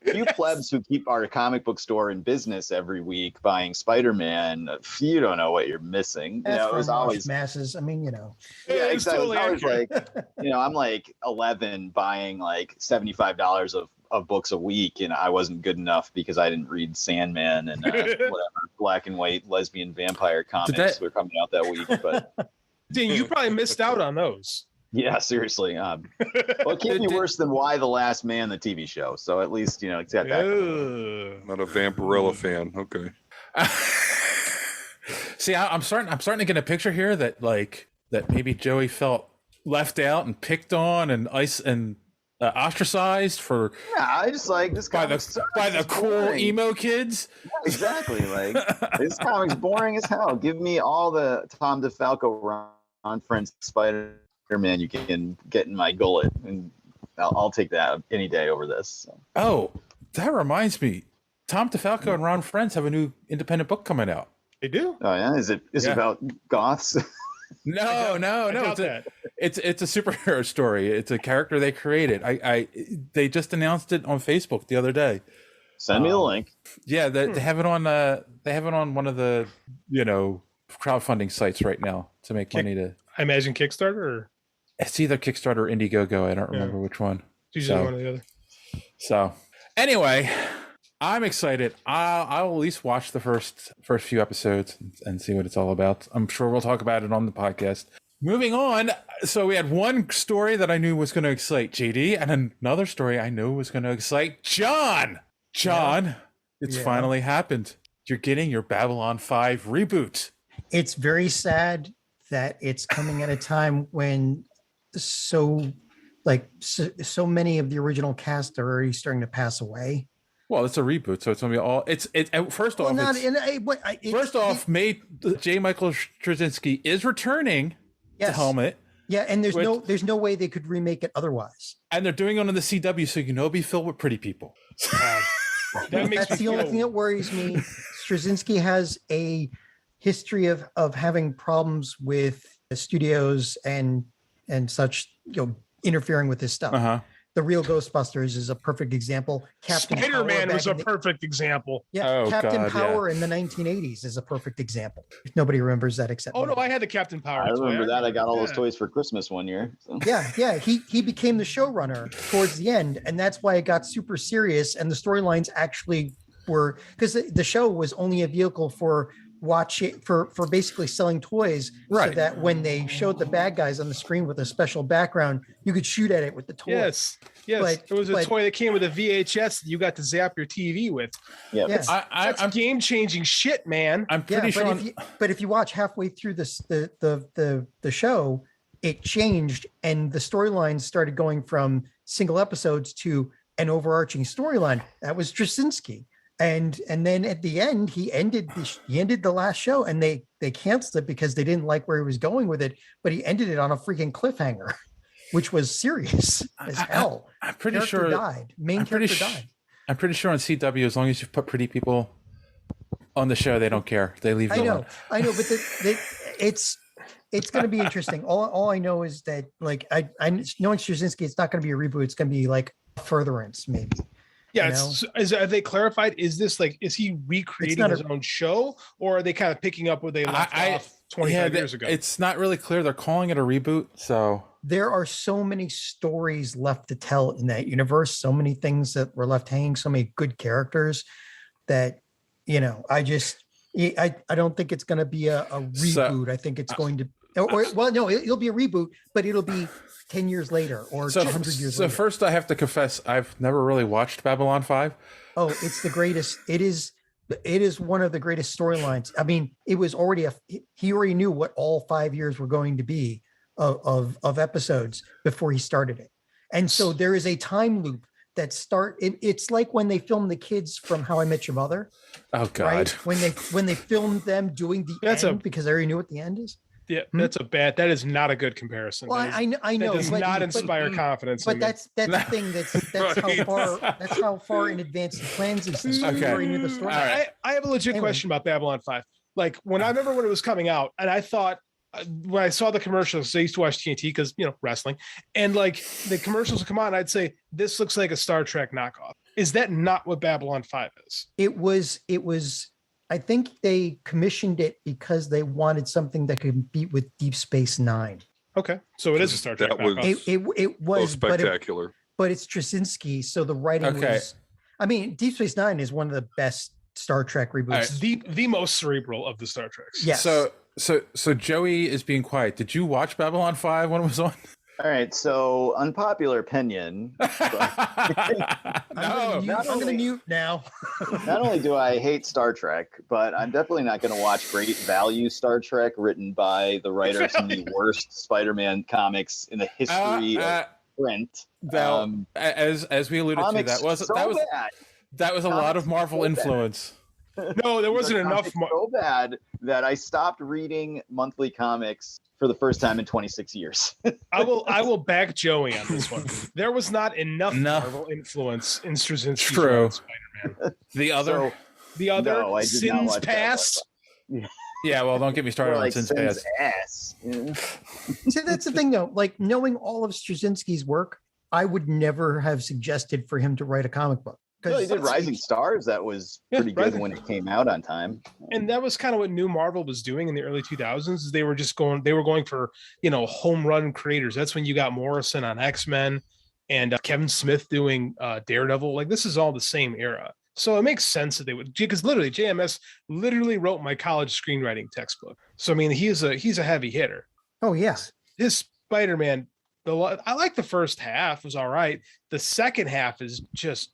You plebs who keep our comic book store in business every week buying Spider-Man, you don't know what you're missing. You know, it was always masses. I mean, you know. Yeah, it's exactly. totally It's always like, you know, I'm like 11 buying like $75 of books a week, and I wasn't good enough because I didn't read Sandman and whatever black and white lesbian vampire comics were coming out that week. But Dang, you probably missed out on those. yeah, seriously. Well, it can't be worse than Why the Last Man, the TV show. So at least, you know, it's got that. Not a Vampirella fan. Okay. See, I'm starting to get a picture here that maybe Joey felt left out and picked on and ostracized for. Yeah, I just like this by the cool boring. Emo kids. Yeah, exactly. Like this comic's boring as hell. Give me all the Tom DeFalco Ron Friends Spider-Man you can get in my gullet, and I'll take that any day over this. So. Oh, that reminds me. Tom DeFalco and Ron Friends have a new independent book coming out. They do? Oh yeah, is it about goths? No. It's a superhero story. It's a character they created. They just announced it on Facebook the other day. Send me the link. Yeah, they have it on. They have it on one of the crowdfunding sites right now to make money to. I imagine Kickstarter. Or? It's either Kickstarter or Indiegogo. I don't remember which one. It's usually one or the other. So, anyway, I'm excited. I'll at least watch the first few episodes and see what it's all about. I'm sure we'll talk about it on the podcast. Moving on. So we had one story that I knew was going to excite JD, and another story I knew was going to excite John. It's finally happened. You're getting your Babylon 5 reboot. It's very sad that it's coming at a time when so many of the original cast are already starting to pass away. Well, it's a reboot, so it's gonna be all. First off, J. Michael Straczynski is returning to Helmet. Yeah, and there's no way they could remake it otherwise. And they're doing it on the CW, so it'll be filled with pretty people. That's the only thing that worries me. Straczynski has a history of having problems with the studios and such, interfering with his stuff. Uh-huh. The real Ghostbusters is a perfect example. Spider-Man was a perfect example. Yeah, Captain Power in the 1980s is a perfect example. Nobody remembers that except. Oh no, I had the Captain Power. I remember that. I got all those toys for Christmas one year. So. Yeah. He became the showrunner towards the end, and that's why it got super serious. And the storylines actually were, because the show was only a vehicle for for basically selling toys, right? So that when they showed the bad guys on the screen with a special background, you could shoot at it with the toy. Yes. It was a toy that came with a VHS that you got to zap your TV with. Yeah, yes. That's game-changing shit, man. I'm pretty sure. But if you watch halfway through the show, it changed, and the storylines started going from single episodes to an overarching storyline. That was Straczynski. And then at the end, he ended the last show, and they canceled it because they didn't like where he was going with it. But he ended it on a freaking cliffhanger, which was serious as hell. I'm pretty sure died. Main character died. I'm pretty sure on CW, as long as you put pretty people on the show, they don't care. They leave. I know, but it's going to be interesting. All I know is that I knowing Straczynski, it's not going to be a reboot. It's going to be like a furtherance, maybe. Yeah, have they clarified? Is he recreating his own show, or are they kind of picking up where they left off 25 years ago? It's not really clear. They're calling it a reboot. So there are so many stories left to tell in that universe. So many things that were left hanging. So many good characters that I don't think it's going to be a reboot. I think it's going to. It'll be a reboot, but it'll be 10 years later or 100 years later. So first, I have to confess, I've never really watched Babylon 5. Oh, it's the greatest. It is one of the greatest storylines. I mean, it was already he already knew what all 5 years were going to be of episodes before he started it. And so there is a time loop that it's like when they filmed the kids from How I Met Your Mother. Oh God. Right? When they filmed them doing the end because they already knew what the end is. Yeah, that is not a good comparison. Well, I know. That does not inspire confidence. But that's the thing. That's how far in advance he plans this story into the story. I have a legit question about Babylon 5. Like when I remember when it was coming out, and I thought when I saw the commercials, I used to watch TNT because wrestling, and like the commercials would come on, I'd say this looks like a Star Trek knockoff. Is that not what Babylon 5 is? It was. I think they commissioned it because they wanted something that could compete with Deep Space Nine. Okay, so it is a Star Trek. It was so spectacular, but it's Straczynski, so the writing was. I mean, Deep Space Nine is one of the best Star Trek reboots. The most cerebral of the Star Treks. Yes. So Joey is being quiet. Did you watch Babylon 5 when it was on? All right, so unpopular opinion. I'm going to mute now. Not only do I hate Star Trek, but I'm definitely not going to watch great value Star Trek written by the writers in the worst Spider-Man comics in the history of print. As we alluded to, that was a lot of Marvel influence. No, there wasn't enough. So bad that I stopped reading monthly comics for the first time in 26 years. I will back Joey on this one. There was not enough Marvel influence in Straczynski's Spider-Man. The other no, Sins Past. Yeah, well, don't get me started on Sins Past. See, that's the thing, though. Like knowing all of Straczynski's work, I would never have suggested for him to write a comic book. No, he did Rising Stars. That was pretty good when it came out on time. And that was kind of what New Marvel was doing in the early 2000s. Is they were going for, home run creators. That's when you got Morrison on X-Men and Kevin Smith doing Daredevil. Like this is all the same era. So it makes sense that they would, because literally JMS literally wrote my college screenwriting textbook. So, I mean, he's a heavy hitter. Oh, yes. His Spider-Man, I like the first half, was all right. The second half is just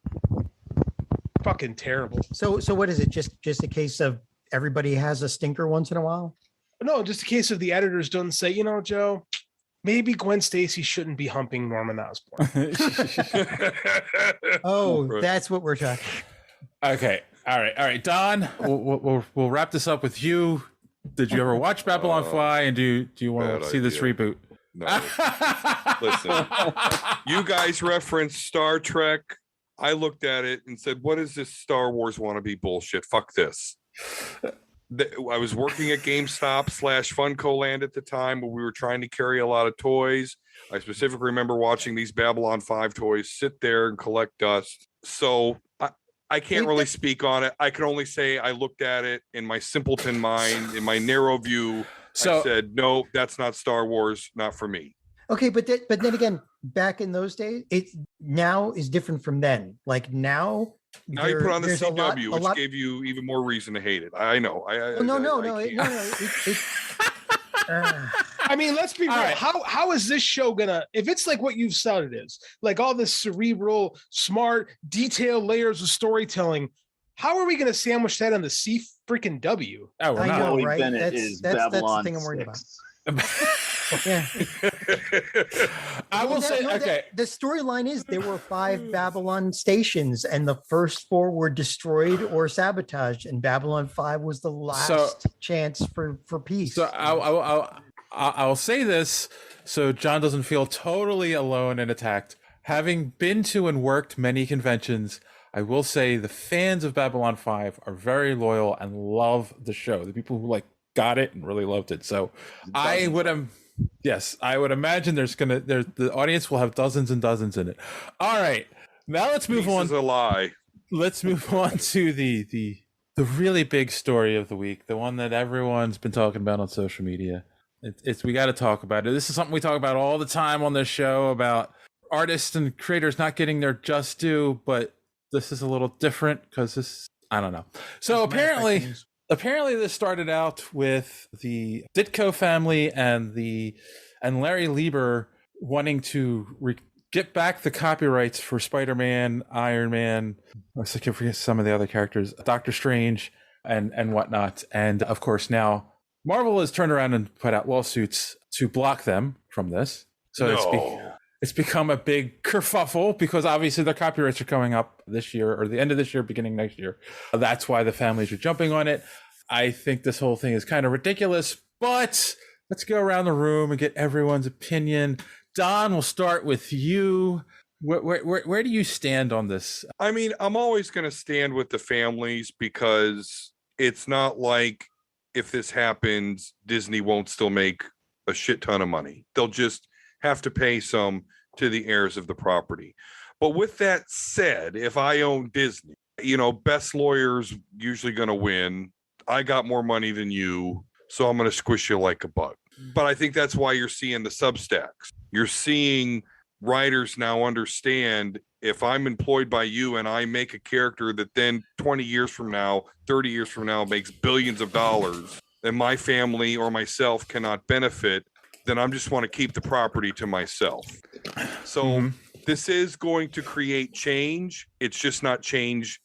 fucking terrible. So what is it? Just a case of everybody has a stinker once in a while? No, just a case of the editors don't say, Joe, maybe Gwen Stacy shouldn't be humping Norman Osborn. That's what we're talking. Okay. All right. Don, we'll wrap this up with you. Did you ever watch Babylon 5? And do you want to see this reboot? No. Listen, you guys referenced Star Trek. I looked at it and said, what is this Star Wars wannabe bullshit? Fuck this. I was working at GameStop / Funko Land at the time, where we were trying to carry a lot of toys. I specifically remember watching these Babylon 5 toys sit there and collect dust. So I can't really speak on it. I can only say I looked at it in my simpleton mind, in my narrow view. I said, no, that's not Star Wars, not for me. Okay, but then again, back in those days, it now is different from then. Like now you put on the CW, which gave you even more reason to hate it. I know. I mean, let's be real. Right. How is this show gonna, if it's like what you've said it is, like all this cerebral, smart, detailed layers of storytelling, how are we gonna sandwich that on the C freaking W? Oh, we're not. I know, right? That's the thing I'm worried about. Yeah. I will say, okay. The storyline is there were 5 Babylon stations, and the first 4 were destroyed or sabotaged, and Babylon 5 was the last chance for peace. So I'll say this, so John doesn't feel totally alone and attacked. Having been to and worked many conventions, I will say the fans of Babylon 5 are very loyal and love the show. The people who got it and really loved it. So I would imagine the audience will have dozens and dozens in it. All right, now let's move on. This is a lie. Let's move on to the really big story of the week, the one that everyone's been talking about on social media. We got to talk about it. This is something we talk about all the time on this show, about artists and creators not getting their just due, but this is a little different because I don't know. So apparently this started out with the Ditko family and Larry Lieber wanting to get back the copyrights for Spider-Man, Iron Man, I can forget some of the other characters, Doctor Strange and whatnot. And of course now Marvel has turned around and put out lawsuits to block them from this. So it's become a big kerfuffle because obviously their copyrights are coming up this year or the end of this year, beginning next year. That's why the families are jumping on it. I think this whole thing is kind of ridiculous, but let's go around the room and get everyone's opinion. Don, we'll start with you. Where do you stand on this? I mean, I'm always going to stand with the families because it's not like if this happens, Disney won't still make a shit ton of money. They'll just have to pay some to the heirs of the property. But with that said, if I own Disney, best lawyer's usually going to win. I got more money than you, so I'm going to squish you like a bug. But I think that's why you're seeing the Substacks. You're seeing writers now understand, if I'm employed by you and I make a character that then 20 years from now, 30 years from now makes billions of dollars, and my family or myself cannot benefit, then I just want to keep the property to myself. So this is going to create change. It's just not change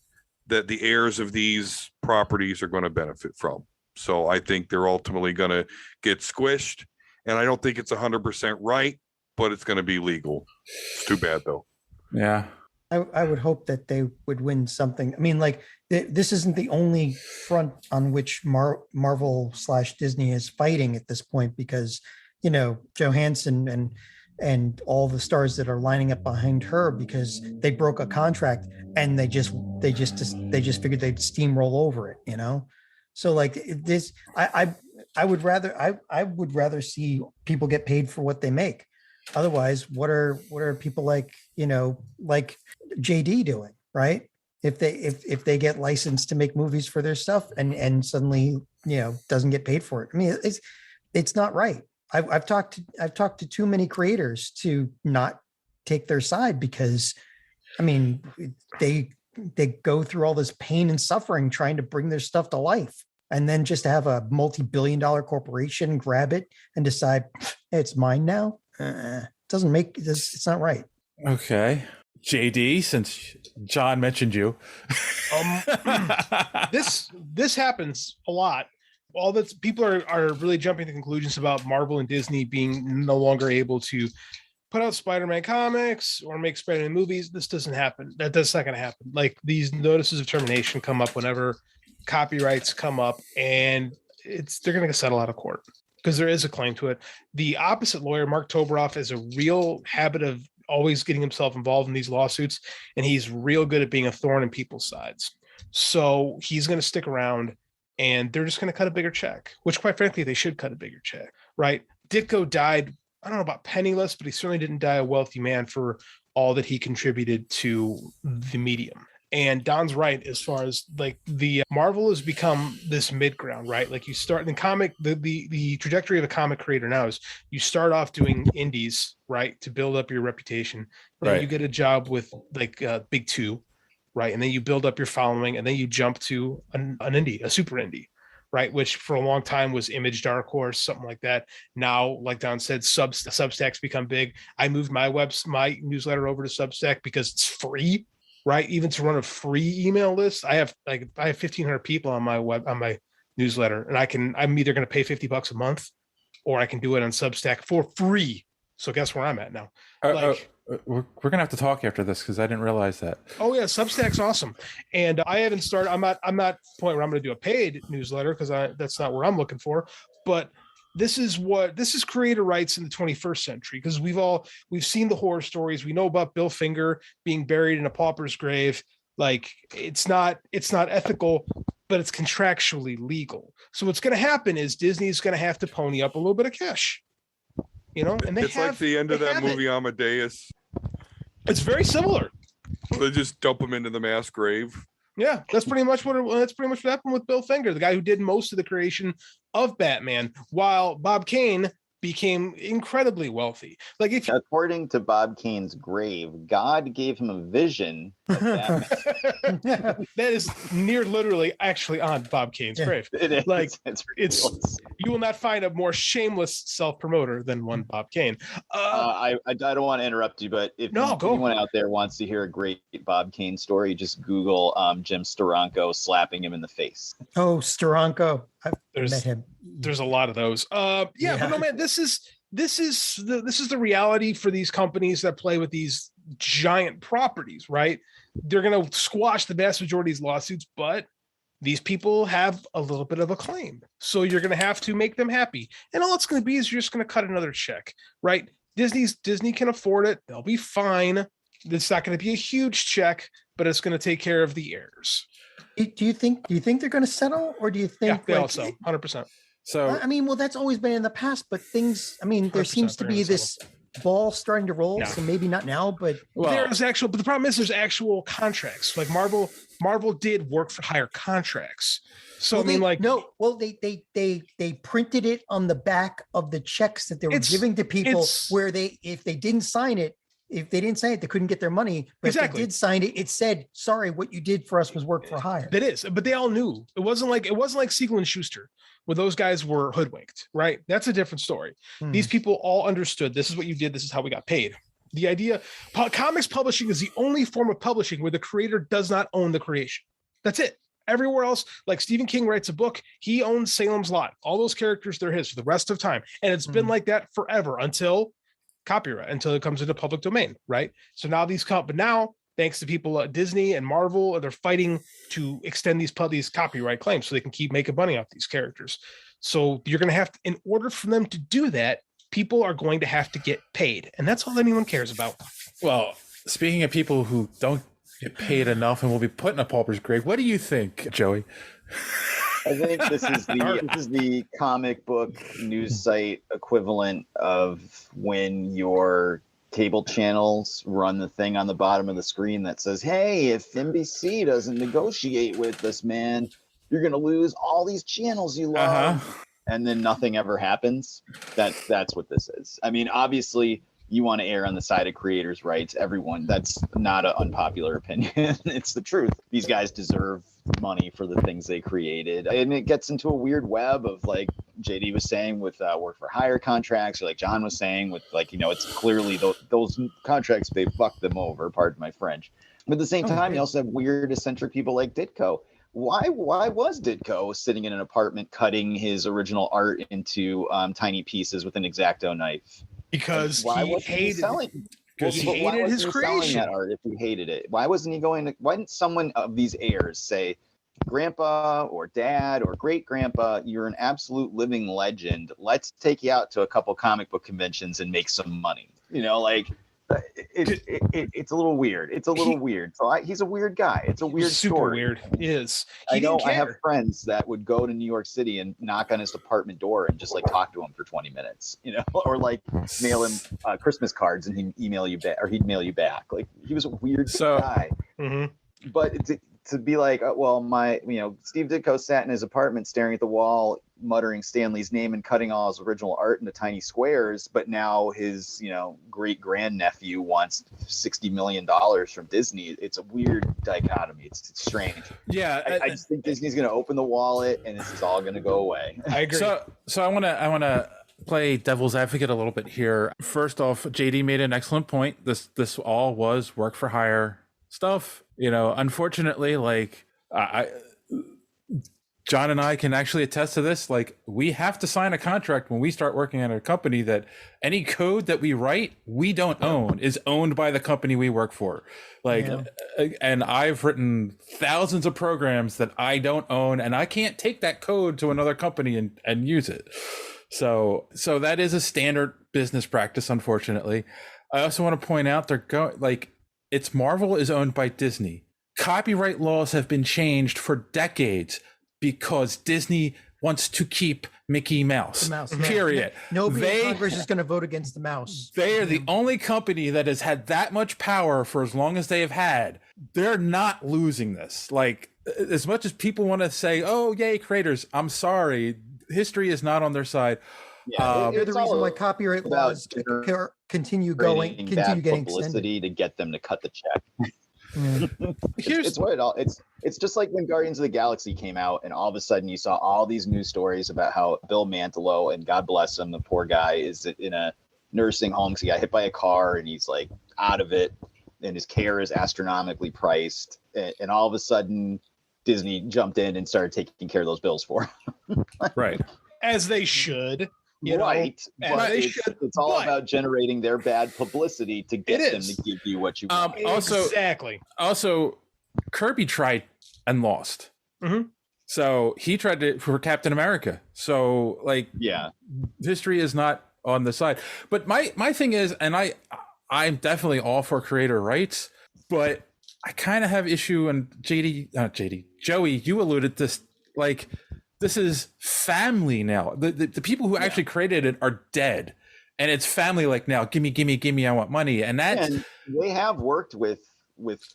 that the heirs of these properties are going to benefit from. So I think they're ultimately going to get squished. And I don't think it's 100% right, but it's going to be legal. It's too bad, though. Yeah. I would hope that they would win something. I mean, like, this isn't the only front on which Marvel/Disney is fighting at this point, because, Johansson and all the stars that are lining up behind her, because they broke a contract and they just figured they'd steamroll over it, So like this, I would rather see people get paid for what they make. Otherwise, what are people like JD doing, right? If they get licensed to make movies for their stuff and suddenly doesn't get paid for it. I mean, it's not right. I've talked to too many creators to not take their side, because I mean, they go through all this pain and suffering trying to bring their stuff to life, and then just to have a multi-billion-dollar corporation grab it and decide, hey, it's mine now. Doesn't make this. It's not right. Okay, JD, since John mentioned you, this happens a lot. All that people are really jumping to conclusions about Marvel and Disney being no longer able to put out Spider-Man comics or make Spider-Man movies. This doesn't happen. That's not going to happen. Like, these notices of termination come up whenever copyrights come up, and they're going to settle out of court because there is a claim to it. The opposite lawyer, Mark Toberoff, has a real habit of always getting himself involved in these lawsuits, and he's real good at being a thorn in people's sides. So he's going to stick around, and they're just going to cut a bigger check, which, quite frankly, they should cut a bigger check, right? Ditko died, I don't know about penniless, but he certainly didn't die a wealthy man for all that he contributed to the medium. And Don's right, as far as like the Marvel has become this mid ground, right? Like, you start in the comic, the trajectory of a comic creator now is you start off doing indies, right, to build up your reputation. Then you get a job with like Big Two, right, and then you build up your following, and then you jump to an indie, a super indie, right, which for a long time was Image, Dark Horse, something like that. Now, like Don said, Substacks become big. I moved my newsletter over to Substack because it's free. Right, even to run a free email list, I have 1,500 people on my newsletter, and I'm either going to pay $50 a month, or I can do it on Substack for free. So guess where I'm at now? We're gonna have to talk after this, because I didn't realize that. Oh yeah, Substack's awesome, and I haven't started. I'm not at the point where I'm going to do a paid newsletter, because that's not where I'm looking for. But this is creator rights in the 21st century, because we've seen the horror stories. We know about Bill Finger being buried in a pauper's grave. Like, it's not ethical, but it's contractually legal. So what's going to happen is Disney's going to have to pony up a little bit of cash, and it's like the end of that movie Amadeus. It's very similar. They just dump him into the mass grave. Yeah, that's pretty much what happened with Bill Finger, the guy who did most of the creation of Batman, while Bob Kane became incredibly wealthy. Like, according to Bob Kane's grave, God gave him a vision of Batman. That is near literally actually on Bob Kane's grave. It is. Like, it's you will not find a more shameless self-promoter than one Bob Kane. I don't want to interrupt you, but if anyone out there wants to hear a great Bob Kane story, just Google Jim Steranko slapping him in the face. Oh, Steranko. I've met him. There's a lot of those. But no, man, this is the reality for these companies that play with these giant properties, right? They're going to squash the vast majority of these lawsuits, but these people have a little bit of a claim. So you're going to have to make them happy. And all it's going to be is you're just going to cut another check, right? Disney can afford it. They'll be fine. It's not going to be a huge check, but it's going to take care of the heirs. Do you think they're going to settle, or do you think they also 100%? So I mean, well, that's always been in the past, but things. I mean, there seems to be this ball starting to roll. So maybe not now, but there's actual. But the problem is, there's actual contracts. Like Marvel did work for hire contracts. So well, they printed it on the back of the checks that they were giving to people, where if they didn't sign it, they couldn't get their money. But if they did sign it, it said, sorry, what you did for us was work for hire. That is, but they all knew. It wasn't like Siegel and Schuster, where those guys were hoodwinked, right? That's a different story. These people all understood, this is what you did, this is how we got paid. The idea, comics publishing is the only form of publishing where the creator does not own the creation. That's it. Everywhere else, like Stephen King writes a book, he owns Salem's Lot. All those characters, they're his for the rest of time. And it's been like that forever until copyright, until it comes into public domain, right? So now but now, thanks to people at Disney and Marvel, they're fighting to extend these copyright claims so they can keep making money off these characters. So you're going to have to, in order for them to do that, people are going to have to get paid. And that's all anyone cares about. Well, speaking of people who don't get paid enough and will be put in a pauper's grave, what do you think, Joey? I think this is the comic book news site equivalent of when your cable channels run the thing on the bottom of the screen that says, hey, if NBC doesn't negotiate with us, man, you're going to lose all these channels you love. And then nothing ever happens. That's what this is. I mean, obviously, you want to err on the side of creators' rights. Everyone, that's not an unpopular opinion. It's the truth. These guys deserve money for the things they created. And it gets into a weird web of, like JD was saying, with work for hire contracts, or like John was saying with, like, it's clearly those contracts, they fucked them over, pardon my French. But at the same time, you also have weird eccentric people like Ditko. Why was Ditko sitting in an apartment cutting his original art into tiny pieces with an X-Acto knife? Because he hated his creation. That art if he hated it. Why didn't someone of these heirs say, grandpa or dad or great grandpa, you're an absolute living legend. Let's take you out to a couple comic book conventions and make some money. It's a little weird. So he's a weird guy. It's a weird super story. Weird. He is. I know. I have friends that would go to New York City and knock on his apartment door and just like talk to him for 20 minutes, or like mail him Christmas cards and he'd email you back, or he'd mail you back. Like, he was a weird guy. But to be like, Steve Ditko sat in his apartment staring at the wall, muttering Stanley's name and cutting all his original art into tiny squares. But now his, great grandnephew wants $60 million from Disney. It's a weird dichotomy. It's strange. Yeah. I just think Disney's going to open the wallet and this is all going to go away. I agree. So I want to play devil's advocate a little bit here. First off, JD made an excellent point. This all was work for hire stuff. Unfortunately, like John and I can actually attest to this. Like, we have to sign a contract when we start working at a company that any code that we write, we don't own, is owned by the company we work for. Like, and I've written thousands of programs that I don't own, and I can't take that code to another company and use it. So that is a standard business practice, unfortunately. I also want to point out it's Marvel is owned by Disney. Copyright laws have been changed for decades because Disney wants to keep Mickey Mouse. The mouse. Period. Nobody in Congress is going to vote against the mouse. They are the only company that has had that much power for as long as they have had. They're not losing this. Like, as much as people want to say, "Oh, yay, creators," I'm sorry, history is not on their side. Yeah, they're the reason why copyright laws continue getting publicity extended to get them to cut the check. It's just like when Guardians of the Galaxy came out, and all of a sudden you saw all these news stories about how Bill Mantlo, and God bless him, the poor guy, is in a nursing home because he got hit by a car and he's like out of it, and his care is astronomically priced, and all of a sudden Disney jumped in and started taking care of those bills for him. Right, as they should. But it's all about generating their bad publicity to get them to give you what you want. Exactly. Also, Kirby tried and lost. Mm-hmm. So he tried to for Captain America. So like, yeah, history is not on the side. But my thing is, and I'm definitely all for creator rights, but I kind of have issue. And Joey, you alluded to this, like, this is family now. The people who actually created it are dead, and it's family. Like now, gimme, I want money, and that's. And they have worked with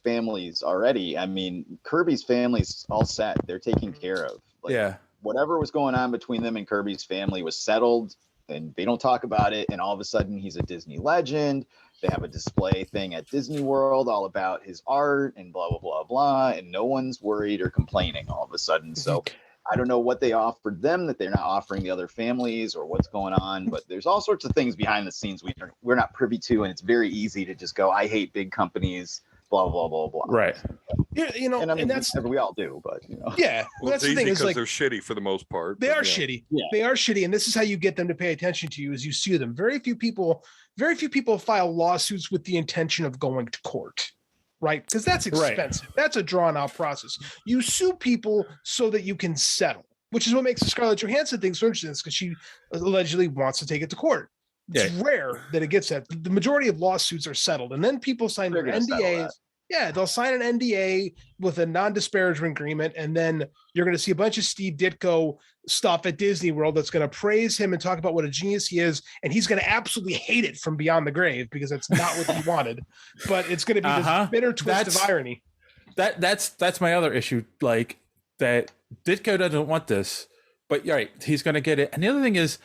families already. I mean, Kirby's family's all set; they're taken care of. Like, yeah. Whatever was going on between them and Kirby's family was settled, and they don't talk about it. And all of a sudden, he's a Disney legend. They have a display thing at Disney World all about his art and blah blah blah blah, and no one's worried or complaining all of a sudden. So. I don't know what they offered them that they're not offering the other families or what's going on, but there's all sorts of things behind the scenes we're not privy to, and it's very easy to just go, I hate big companies, blah blah blah blah. Right. Yeah, you know, and I mean, that's we all do, but you know. Yeah, well, that's it's the thing. easy Is because like they're shitty for the most part. They are shitty. Yeah. They are shitty, and this is how you get them to pay attention to you: is you sue them. Very few people file lawsuits with the intention of going to court. Right, because that's expensive. Right. That's a drawn-out process. You sue people so that you can settle, which is what makes the Scarlett Johansson thing so interesting, because she allegedly wants to take it to court. It's rare that it gets that. The majority of lawsuits are settled, and then people sign their NDAs. Yeah, they'll sign an NDA with a non-disparagement agreement, and then you're going to see a bunch of Steve Ditko stuff at Disney World that's going to praise him and talk about what a genius he is, and he's going to absolutely hate it from beyond the grave because that's not what he wanted. But it's going to be this bitter twist of irony. That's my other issue, like that Ditko doesn't want this, but right, he's going to get it. And the other thing is,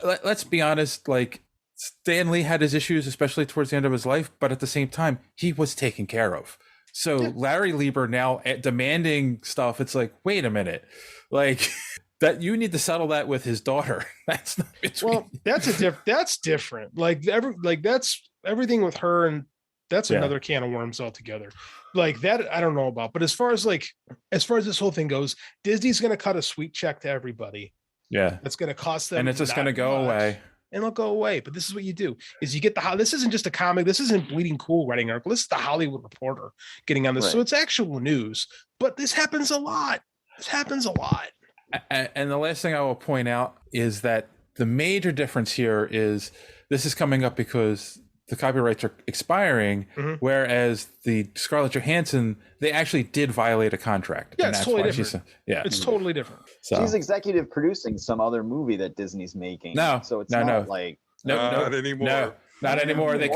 let's be honest, like Stan Lee had his issues, especially towards the end of his life, but at the same time, he was taken care of. So Larry Lieber now demanding stuff, it's like, wait a minute, like that you need to settle that with his daughter. That's not between. Well, that's different. Like that's everything with her, and that's another can of worms altogether. Like that, I don't know about. But as far as this whole thing goes, Disney's going to cut a sweet check to everybody. Yeah, that's going to cost them, and it's just going to go away. And it'll go away. But this is what you do: is you get this isn't just a comic. This isn't Bleeding Cool writing an article. This is the Hollywood Reporter getting on this. Right. So it's actual news. But this happens a lot. And the last thing I will point out is that the major difference here is this is coming up because the copyrights are expiring, whereas the Scarlett Johansson, they actually did violate a contract. Yeah, it's totally different. It's totally different. So. She's executive producing some other movie that Disney's making. So it's not like not anymore. No, not anymore. They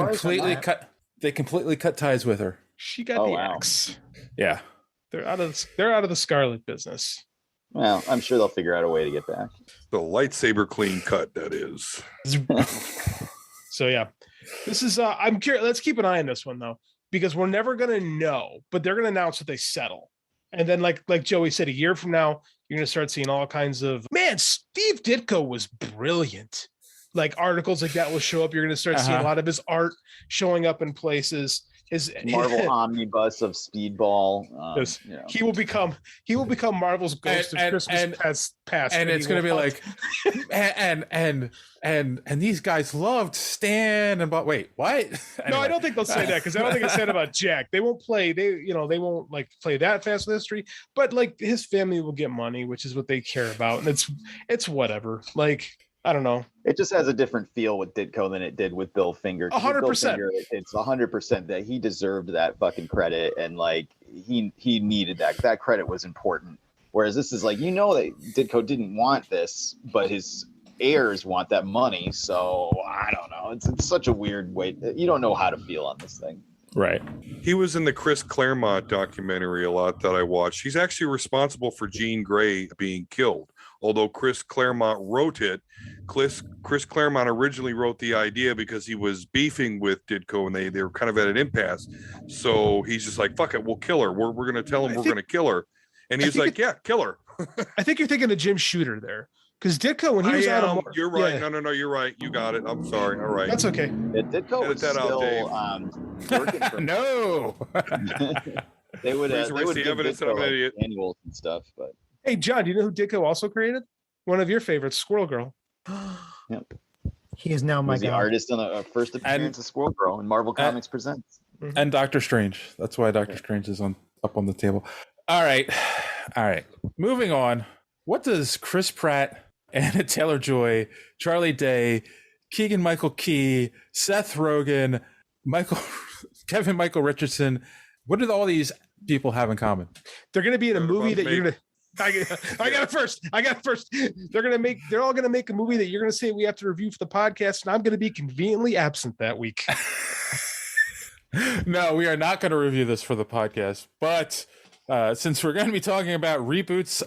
completely cut ties with her. She got the axe. Yeah, they're out of the Scarlet business. Well, I'm sure they'll figure out a way to get back. The lightsaber clean cut, that is. So yeah. This is I'm curious. Let's keep an eye on this one though, because we're never gonna know, but they're gonna announce that they settle. And then like Joey said, a year from now, you're gonna start seeing all kinds of Steve Ditko was brilliant. Like articles like that will show up. You're gonna start seeing a lot of his art showing up in places. His Marvel omnibus of Speedball. He will become Marvel's Ghost of Christmas Past. And it's going to be like, and these guys loved Stan and wait, what? Anyway. No, I don't think they'll say that, because I don't think it's said about Jack. They won't play. They won't like play that fast with history. But like his family will get money, which is what they care about, and it's whatever. Like. I don't know. It just has a different feel with Ditko than it did with Bill Finger. 100%. It's 100% that he deserved that fucking credit, and like he needed that. That credit was important. Whereas this is like, that Ditko didn't want this, but his heirs want that money. So I don't know. It's such a weird way. You don't know how to feel on this thing. Right. He was in the Chris Claremont documentary a lot that I watched. He's actually responsible for Jean Grey being killed. Although Chris Claremont wrote it, Chris Claremont originally wrote the idea because he was beefing with Ditko, and they were kind of at an impasse. So he's just like, fuck it, we'll kill her. We're going to tell him we're going to kill her. And he's like, yeah, kill her. I think you're thinking of Jim Shooter there. Because Ditko, when he was out of... You're right. Yeah. No, you're right. You got it. I'm sorry. All right. That's okay. Yeah, Ditko was still working for No! They would the evidence that I'm an idiot. Annuals and stuff, but... Hey, John, do you know who Ditko also created? One of your favorites, Squirrel Girl. Yep. He is now my the artist on the first appearance of Squirrel Girl in Marvel Comics Presents. And Doctor Strange. That's why Doctor Strange is up on the table. All right. All right, moving on. What does Chris Pratt, Anna Taylor-Joy, Charlie Day, Keegan-Michael Key, Seth Rogen, Kevin Michael Richardson, what do all these people have in common? They're going to be in a movie that you're going to. I got it first. They're all going to make a movie that you're going to say we have to review for the podcast, and I'm going to be conveniently absent that week. No, we are not going to review this for the podcast, but since we're going to be talking about reboots,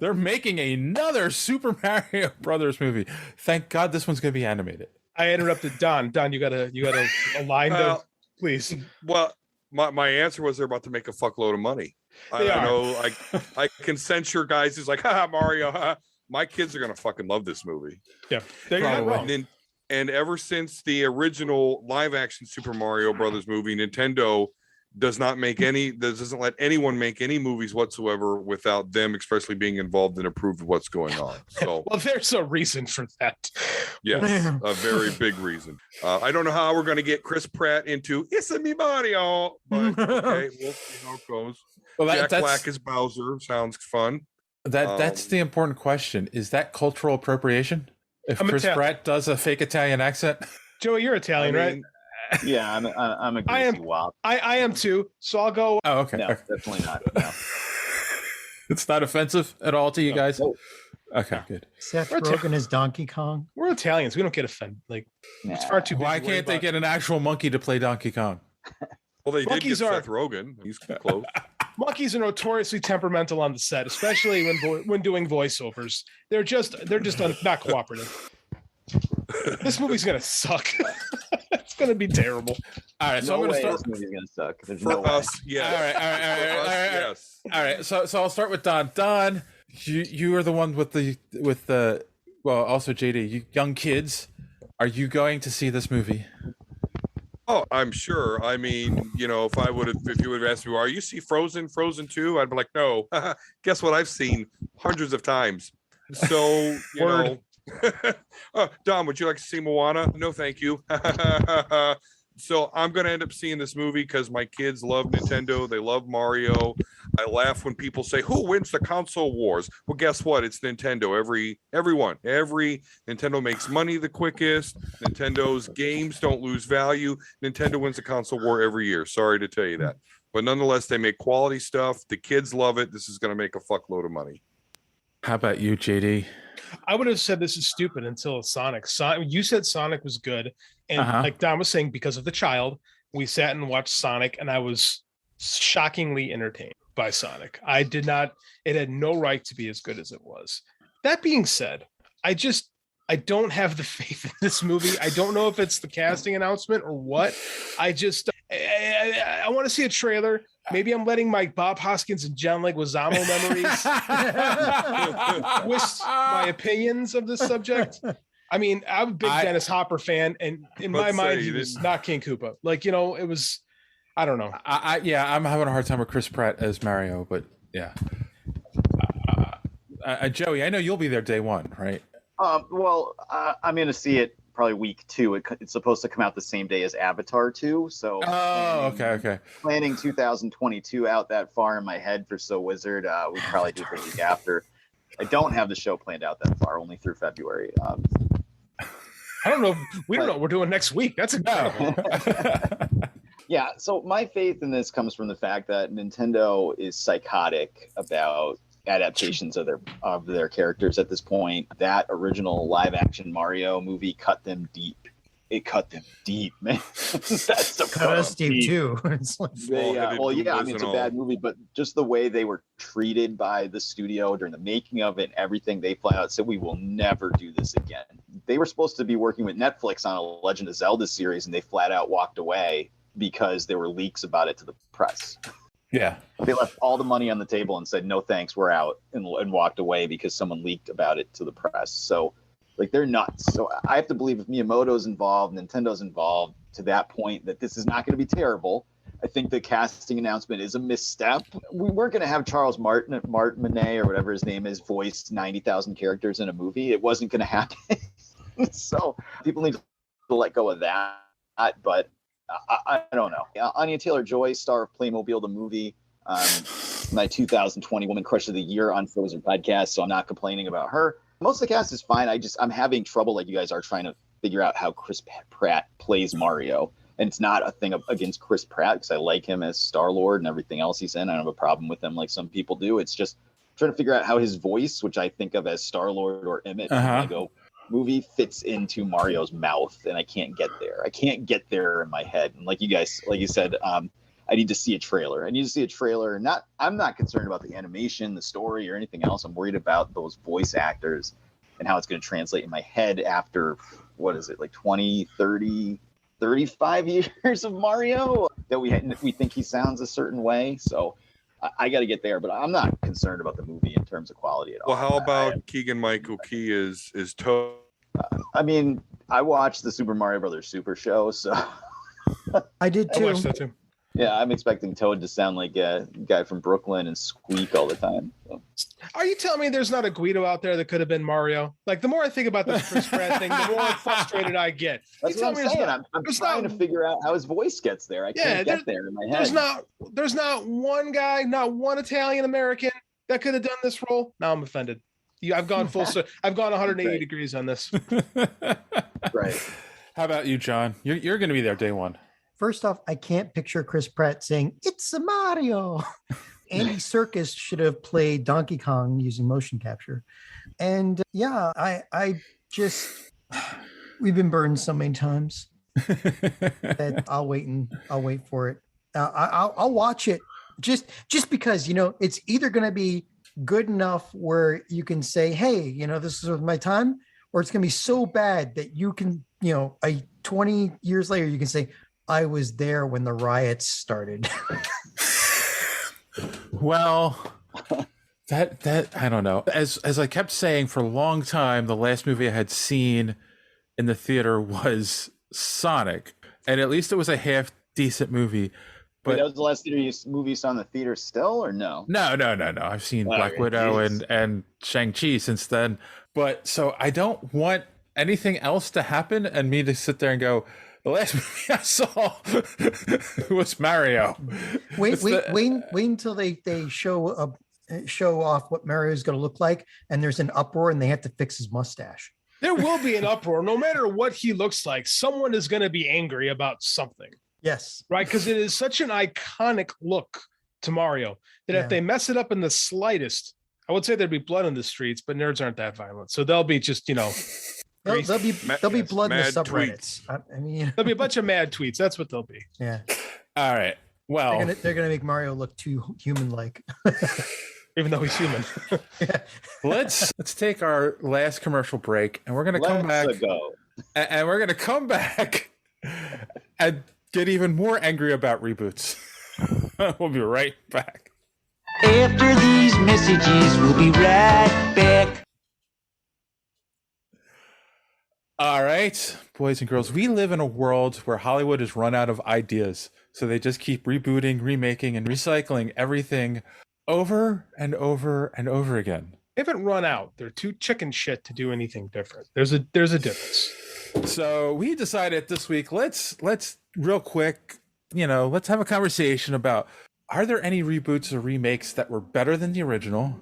they're making another Super Mario Brothers movie. Thank God this one's going to be animated. I interrupted Don. Don, you gotta align them, please. Well, my answer was they're about to make a fuckload of money. I know. I can sense your guys is like, Mario. My kids are gonna fucking love this movie. Yeah, they're not wrong. And ever since the original live action Super Mario Brothers movie, Nintendo doesn't let anyone make any movies whatsoever without them expressly being involved and approved of what's going on. So, well, there's a reason for that. Yes, a very big reason. I don't know how we're going to get Chris Pratt into "It's a me Mario," but okay, we'll see how it goes. Well, Jack Black as Bowser sounds fun. That's the important question. Is that cultural appropriation? If Chris Pratt does a fake Italian accent, Joey, you're Italian, right? Yeah, I'm a greasy wop. I am too. So I'll go. Oh, okay. No, definitely not. No. It's not offensive at all to you guys. No. Okay, good. Seth Rogen is Donkey Kong. We're Italians. We don't get offended. It's far too. Why can't they get an actual monkey to play Donkey Kong? Well, they did get Seth Rogen. He's close. Monkeys are notoriously temperamental on the set, especially when doing voiceovers. They're just not cooperative. This movie's gonna suck. It's gonna be terrible. All right, so I'm gonna start. This movie's gonna suck. There's For no us, yes. All right. So I'll start with Don. Don, you are the one with the well, also JD. You young kids, are you going to see this movie? Oh, I'm sure. I mean, if you would have asked me, "Are you see Frozen 2?" I'd be like, "No." Guess what? I've seen hundreds of times. So Dom, would you like to see Moana? No, thank you. So I'm going to end up seeing this movie because my kids love Nintendo. They love Mario. I laugh when people say, "Who wins the console wars?" Well, guess what? It's Nintendo. Every Nintendo makes money the quickest. Nintendo's games don't lose value. Nintendo wins the console war every year. Sorry to tell you that. But nonetheless, they make quality stuff. The kids love it. This is going to make a fuckload of money. How about you, JD? I would have said this is stupid until Sonic. You said Sonic was good. And like Don was saying, because of the child, we sat and watched Sonic, and I was shockingly entertained by Sonic. It had no right to be as good as it was. That being said, I don't have the faith in this movie. I don't know if it's the casting announcement or what. I want to see a trailer. Maybe I'm letting my Bob Hoskins and John Leguizamo memories twist my opinions of this subject. I mean, I'm a big Dennis Hopper fan, and in my mind, he was not King Koopa. It was, I don't know. I'm having a hard time with Chris Pratt as Mario, but yeah. Joey, I know you'll be there day one, right? Well, I'm going to see it probably week 2. It's supposed to come out the same day as Avatar 2. So, okay. Planning 2022 out that far in my head for So Wizard. We probably do the week after. I don't have the show planned out that far, only through February. I don't know. We don't know what we're doing next week. That's incredible. Yeah. So my faith in this comes from the fact that Nintendo is psychotic about adaptations of their characters at this point. That original live action Mario movie cut them deep. It cut them deep, man. That's the cut us deep too. It's like, it's a bad movie, but just the way they were treated by the studio during the making of it and everything, they flat out said, "We will never do this again." They were supposed to be working with Netflix on a Legend of Zelda series, and they flat out walked away because there were leaks about it to the press. Yeah. They left all the money on the table and said, "No thanks, we're out," and walked away because someone leaked about it to the press. So they're nuts. So I have to believe if Miyamoto's involved, Nintendo's involved to that point, that this is not going to be terrible. I think the casting announcement is a misstep. We weren't going to have Charles Martinet or whatever his name is voice 90,000 characters in a movie. It wasn't going to happen. So people need to let go of that. But I don't know. Anya Taylor-Joy, star of Playmobil, the movie. my 2020 Woman Crush of the Year on Frozen podcast, so I'm not complaining about her. Most of the cast is fine. I'm having trouble, like you guys are, trying to figure out how Chris Pratt plays Mario. And it's not a thing against Chris Pratt, because I like him as Star-Lord and everything else he's in. I don't have a problem with him like some people do. It's just trying to figure out how his voice, which I think of as Star-Lord or Emmett in the Lego movie, fits into Mario's mouth, and I can't get there. I can't get there in my head. And like you said, I need to see a trailer. I'm not concerned about the animation, the story, or anything else. I'm worried about those voice actors and how it's going to translate in my head after, what is it, like 20, 30, 35 years of Mario that we think he sounds a certain way. So I got to get there, but I'm not concerned about the movie in terms of quality at all. Well, how about Keegan-Michael Key is Toad? I mean, I watched the Super Mario Brothers Super Show, so I did too. I watched that too. Yeah, I'm expecting Toad to sound like a guy from Brooklyn and squeak all the time. So. Are you telling me there's not a Guido out there that could have been Mario? Like, the more I think about this Chris Pratt thing, the more frustrated I get. That's what I'm saying. I'm trying to figure out how his voice gets there. I can't get there in my head. There's not one guy, not one Italian American that could have done this role. Now I'm offended. I've gone I've gone 180 degrees on this. Right. How about you, John? You're going to be there day one. First off, I can't picture Chris Pratt saying, "It's a Mario." Andy Serkis should have played Donkey Kong using motion capture. And yeah, I just, we've been burned so many times that I'll wait for it. I'll watch it just because, it's either going to be good enough where you can say, hey, this is worth my time, or it's going to be so bad that you can, 20 years later, you can say, I was there when the riots started. Well, that I don't know. As I kept saying for a long time, the last movie I had seen in the theater was Sonic, and at least it was a half decent movie. But that was the last movie you saw in the theater still, or no? No. I've seen Black Widow and Shang-Chi since then. But so I don't want anything else to happen and me to sit there and go, the last movie I saw was Mario. Wait until they show off what Mario is going to look like, and there's an uproar, and they have to fix his mustache. There will be an uproar, no matter what he looks like. Someone is going to be angry about something. Yes, right, because it is such an iconic look to Mario that if they mess it up in the slightest, I would say there'd be blood in the streets, but nerds aren't that violent, so they'll be just There'll be blood in the subreddits. I mean, there'll be a bunch of mad tweets. That's what they'll be. Yeah. All right. Well, they're gonna make Mario look too human-like, even though he's human. Yeah. Let's take our last commercial break, and we're gonna come back. And we're gonna come back and get even more angry about reboots. We'll be right back. After these messages, we'll be right back. All right, boys and girls, we live in a world where Hollywood has run out of ideas. So they just keep rebooting, remaking, and recycling everything over and over and over again. They haven't run out. They're too chicken shit to do anything different. There's a difference. So we decided this week, let's real quick, let's have a conversation about, are there any reboots or remakes that were better than the original?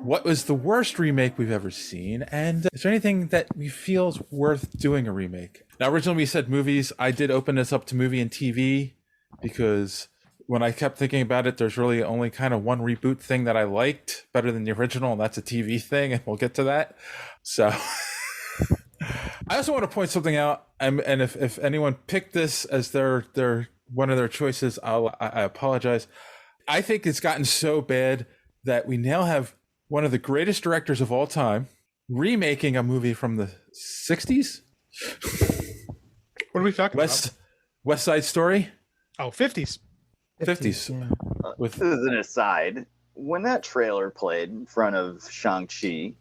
What was the worst remake we've ever seen? And is there anything that we feel is worth doing a remake? Now, originally we said movies. I did open this up to movie and TV because when I kept thinking about it, there's really only kind of one reboot thing that I liked better than the original, and that's a TV thing, and we'll get to that. So I also want to point something out, and if anyone picked this as their one of their choices, I apologize. I think it's gotten so bad that we now have one of the greatest directors of all time remaking a movie from the 60s. What are we talking about? West Side Story? Oh, 50s. 50s. Yeah. This is an aside. When that trailer played in front of Shang-Chi,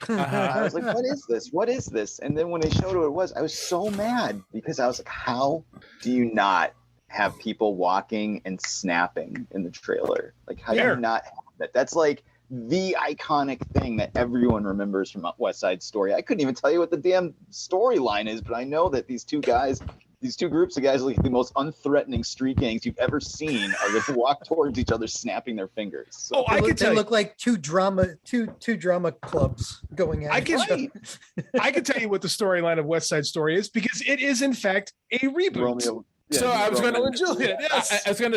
I was like, what is this? What is this? And then when they showed what it was, I was so mad because I was like, how do you not have people walking and snapping in the trailer? Like, how do you not have that? That's like the iconic thing that everyone remembers from West Side Story. I couldn't even tell you what the damn storyline is, but I know that these two guys These two groups of guys look like the most unthreatening street gangs you've ever seen are going to walk towards each other, snapping their fingers. So They look like two drama clubs going at each other. I can tell you what the storyline of West Side Story is, because it is in fact a reboot. I was going and Juliet. Yes. I was going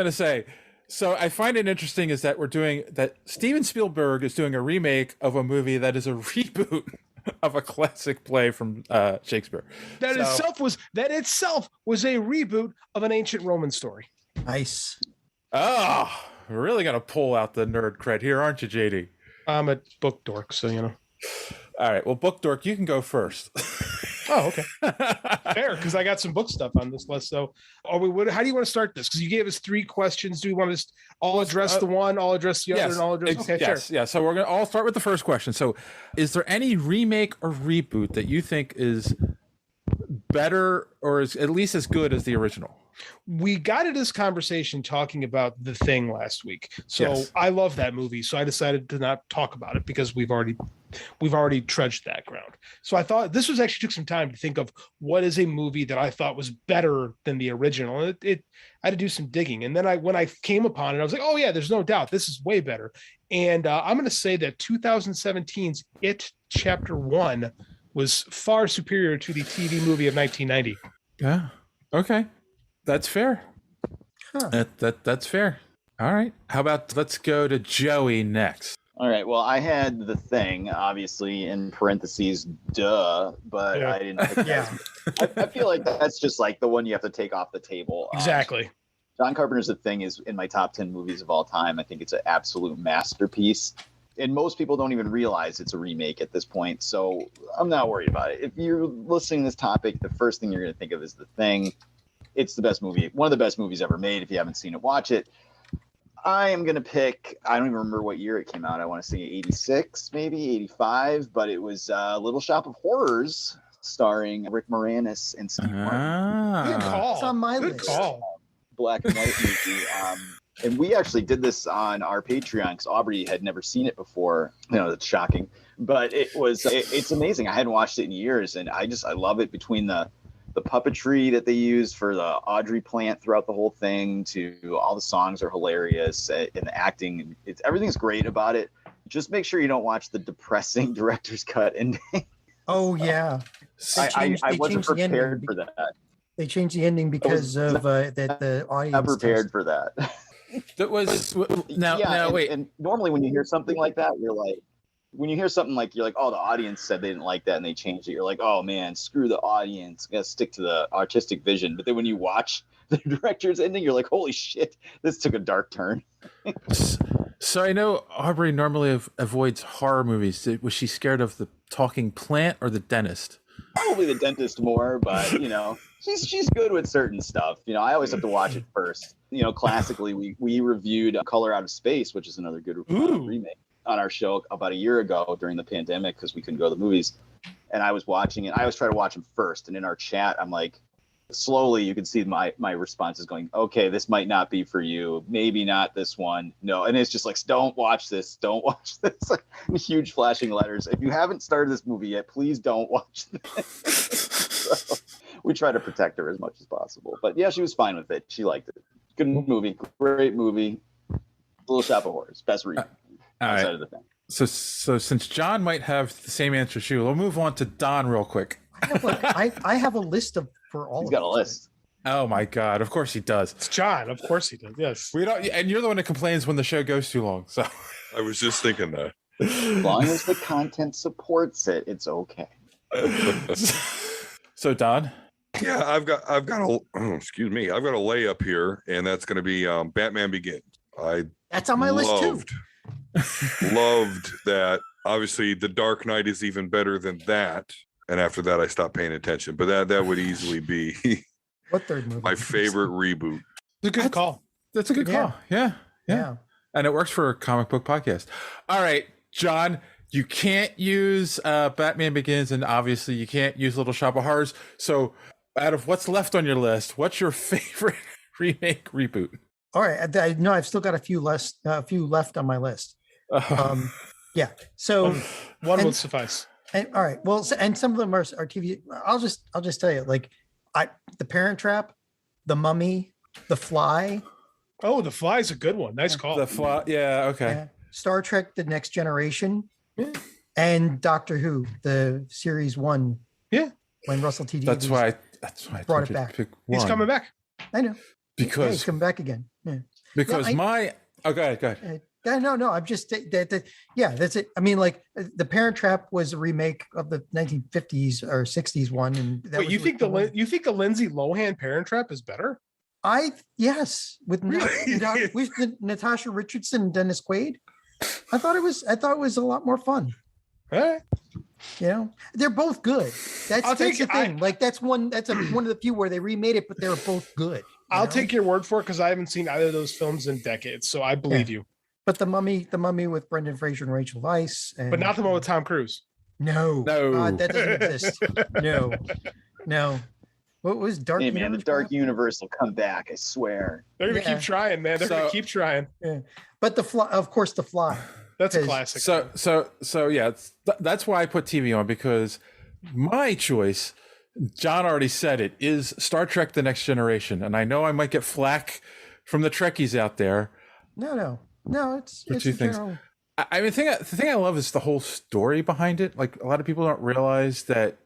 to say. So I find it interesting is that Steven Spielberg is doing a remake of a movie that is a reboot of a classic play from Shakespeare. That itself was a reboot of an ancient Roman story. Nice. Oh, we're really gonna pull out the nerd cred here, aren't you, JD? I'm a book dork, so you know. All right, well, book dork, you can go first. Oh, okay. Fair, because I got some book stuff on this list. So, how do you want to start this? Because you gave us 3 questions. Do we want to all address the one, all address the other, and all address? Okay, yes, sure. Yeah. So we're gonna all start with the first question. So, is there any remake or reboot that you think is better or is at least as good as the original? We got into this conversation talking about The Thing last week. So I love that movie. So I decided to not talk about it because we've already trudged that ground. So I thought this actually took some time to think of what is a movie that I thought was better than the original. And I had to do some digging. And then when I came upon it, I was like, oh yeah, there's no doubt this is way better. And I'm going to say that 2017's It Chapter 1 was far superior to the TV movie of 1990. Yeah. Okay. That's fair. Huh. That's fair. All right. How about let's go to Joey next. All right. Well, I had The Thing, obviously, in parentheses, duh, but I didn't pick that. I feel like that's just like the one you have to take off the table. Exactly. John Carpenter's The Thing is in my top 10 movies of all time. I think it's an absolute masterpiece. And most people don't even realize it's a remake at this point. So I'm not worried about it. If you're listening to this topic, the first thing you're going to think of is The Thing. It's the best movie, one of the best movies ever made. If you haven't seen it, watch it. I am going to pick, I don't even remember what year it came out. I want to say 86, maybe 85, but it was Little Shop of Horrors starring Rick Moranis and Steve Martin. Good call. It's on my list. Call. Black and white movie. And we actually did this on our Patreon because Aubrey had never seen it before. You know, it's shocking, but it's amazing. I hadn't watched it in years, and I love it, between the puppetry that they use for the Audrey plant throughout the whole thing, to all the songs are hilarious, and the acting, everything's great about it. Just make sure you don't watch the depressing director's cut ending. Oh yeah, I wasn't prepared for that. They changed the ending because of that the audience. Not prepared for that. That was wait. And normally when you hear something like that, you're like, oh, the audience said they didn't like that and they changed it. You're like, oh man, screw the audience. Gotta stick to the artistic vision. But then when you watch the director's ending, you're like, holy shit, this took a dark turn. So I know Aubrey normally avoids horror movies. Was she scared of the talking plant or the dentist? Probably the dentist more, but she's good with certain stuff. I always have to watch it first. Classically, we reviewed Color Out of Space, which is another good remake, on our show about a year ago during the pandemic because we couldn't go to the movies. And I was watching it. I always try to watch them first. And in our chat, I'm like, slowly you can see my responses going, okay, this might not be for you. Maybe not this one. No. And it's just like, don't watch this. Don't watch this. Like, huge flashing letters. If you haven't started this movie yet, please don't watch this. So we try to protect her as much as possible. But yeah, she was fine with it. She liked it. Good movie. Great movie. Little Shop of Horrors. Best read. Outside of The Thing. So since John might have the same answer as you, we'll move on to Don real quick. I have a list for all. He's got a list. Oh my God! Of course he does. It's John. Of course he does. Yes. We don't. And you're the one that complains when the show goes too long. So I was just thinking that. As long as the content supports it, it's okay. So Don. Yeah, I've got a excuse me. I've got a layup here, and that's going to be Batman Begins. That's on my list too. Loved that. Obviously, The Dark Knight is even better than that. And after that, I stopped paying attention. But that would easily be what third movie? My favorite reboot. It's a good call. That's a good call. Yeah. And it works for a comic book podcast. All right, John, you can't use Batman Begins, and obviously you can't use Little Shop of Horrors. So out of what's left on your list, what's your favorite remake reboot? All right. I know I've still got a few left on my list. Yeah. So one would suffice. And, all right. Well, and some of them are TV. I'll just tell you, like, The Parent Trap, The Mummy, The Fly. Oh, The Fly's a good one. Nice call. The Fly. Yeah. Okay. Star Trek: The Next Generation, and Doctor Who, the series 1. Yeah. When Russell T. That's why I brought it back. He's coming back. I know. Because he's coming back again. Yeah. Because go ahead. No. I'm just that's it. I mean, like the Parent Trap was a remake of the 1950s or 60s one, and wait, you think the Lindsay Lohan Parent Trap is better? Yes, with Natasha Richardson and Dennis Quaid. I thought it was a lot more fun. All right. You know, they're both good. That's the thing. That's one of the few where they remade it, but they were both good. I'll take your word for it because I haven't seen either of those films in decades, so I believe you. But the Mummy with Brendan Fraser and Rachel Weisz, but not the one with Tom Cruise. No, that doesn't exist. No. What was Dark? Hey man, the Dark Universe will come back. I swear. They're gonna keep trying, man. They're gonna keep trying. Yeah. But The Fly, of course, The Fly. That's a classic. So yeah, that's why I put TV on, because my choice, John already said it, is Star Trek: The Next Generation, and I know I might get flack from the Trekkies out there. No, it's two things. I mean, the thing I love is the whole story behind it. Like, a lot of people don't realize that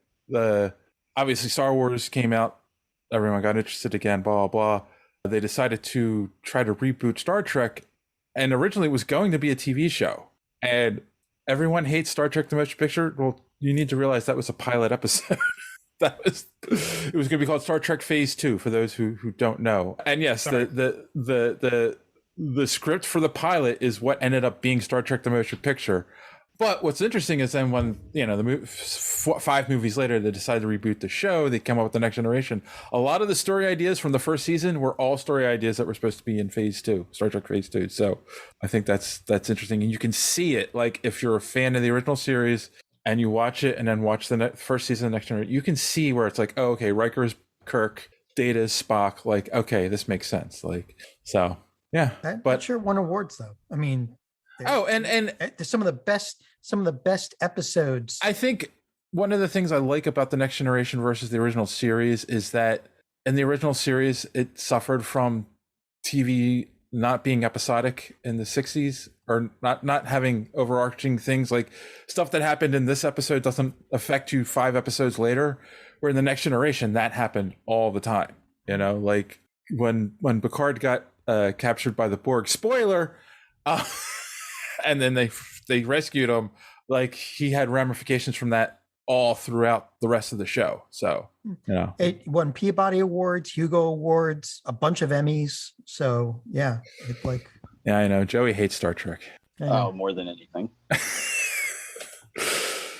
obviously Star Wars came out, everyone got interested again, blah, blah, blah. They decided to try to reboot Star Trek, and originally it was going to be a TV show. And everyone hates Star Trek: The Motion Picture. Well, you need to realize that was a pilot episode. It was going to be called Star Trek Phase 2 for those who don't know. And yes, the script for the pilot is what ended up being Star Trek: The Motion Picture. But what's interesting is then when, the 5 movies later, they decided to reboot the show, they come up with The Next Generation. A lot of the story ideas from the first season were all story ideas that were supposed to be in Phase 2, Star Trek Phase 2. So I think that's interesting. And you can see it, like, if you're a fan of the original series and you watch it and then watch the first season of The Next Generation, you can see where it's like, oh, okay, Riker's Kirk, Data's Spock, like, okay, this makes sense. Like, so, yeah. But sure won awards, though. I mean... and some of the best episodes. I think one of the things I like about The Next Generation versus the original series is that in the original series, it suffered from TV not being episodic in the 60s, or not having overarching things, like stuff that happened in this episode doesn't affect you 5 episodes later, where in The Next Generation that happened all the time. Like when Picard got captured by the Borg, spoiler, and then they rescued him, like, he had ramifications from that all throughout the rest of the show. So, it won Peabody Awards, Hugo Awards, a bunch of Emmys. So yeah, it's like, yeah, I know Joey hates Star Trek. Oh, more than anything.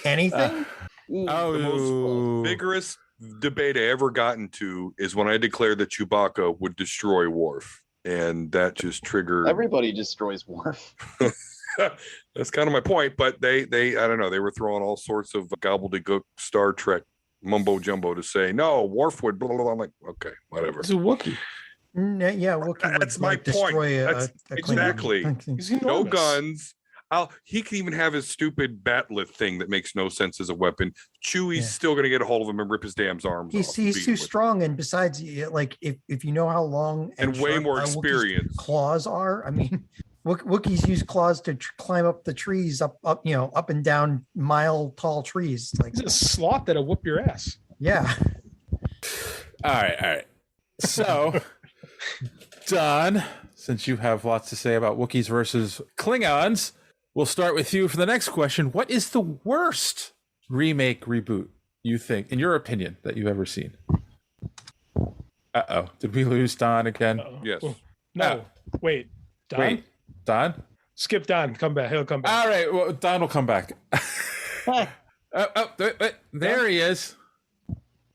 Anything? The most vigorous debate I ever got into is when I declared that Chewbacca would destroy Worf. And that just triggered. Everybody destroys Worf. That's kind of my point. But they I don't know, they were throwing all sorts of gobbledygook Star Trek mumbo jumbo to say, no, Worf would blah, blah, blah. I'm like, okay, whatever. It's a Wookiee. Yeah, Wookiee. That's my point. Exactly. No guns. He can even have his stupid batleth thing that makes no sense as a weapon. Chewie's still going to get a hold of him and rip his damn arms off. He's too strong, and besides, like, if you know how long and way more experience claws are, I mean, Wookiees use claws to climb up the trees, up and down mile-tall trees. Like, it's a sloth that'll whoop your ass. Yeah. All right. So, Don, since you have lots to say about Wookiees versus Klingons, we'll start with you for the next question. What is the worst remake reboot you think, in your opinion, that you've ever seen? Did we lose Don again? Yes. No. Wait. Don? Wait. Don? Skip Don. Come back. He'll come back. All right. Well, Don will come back. There he is.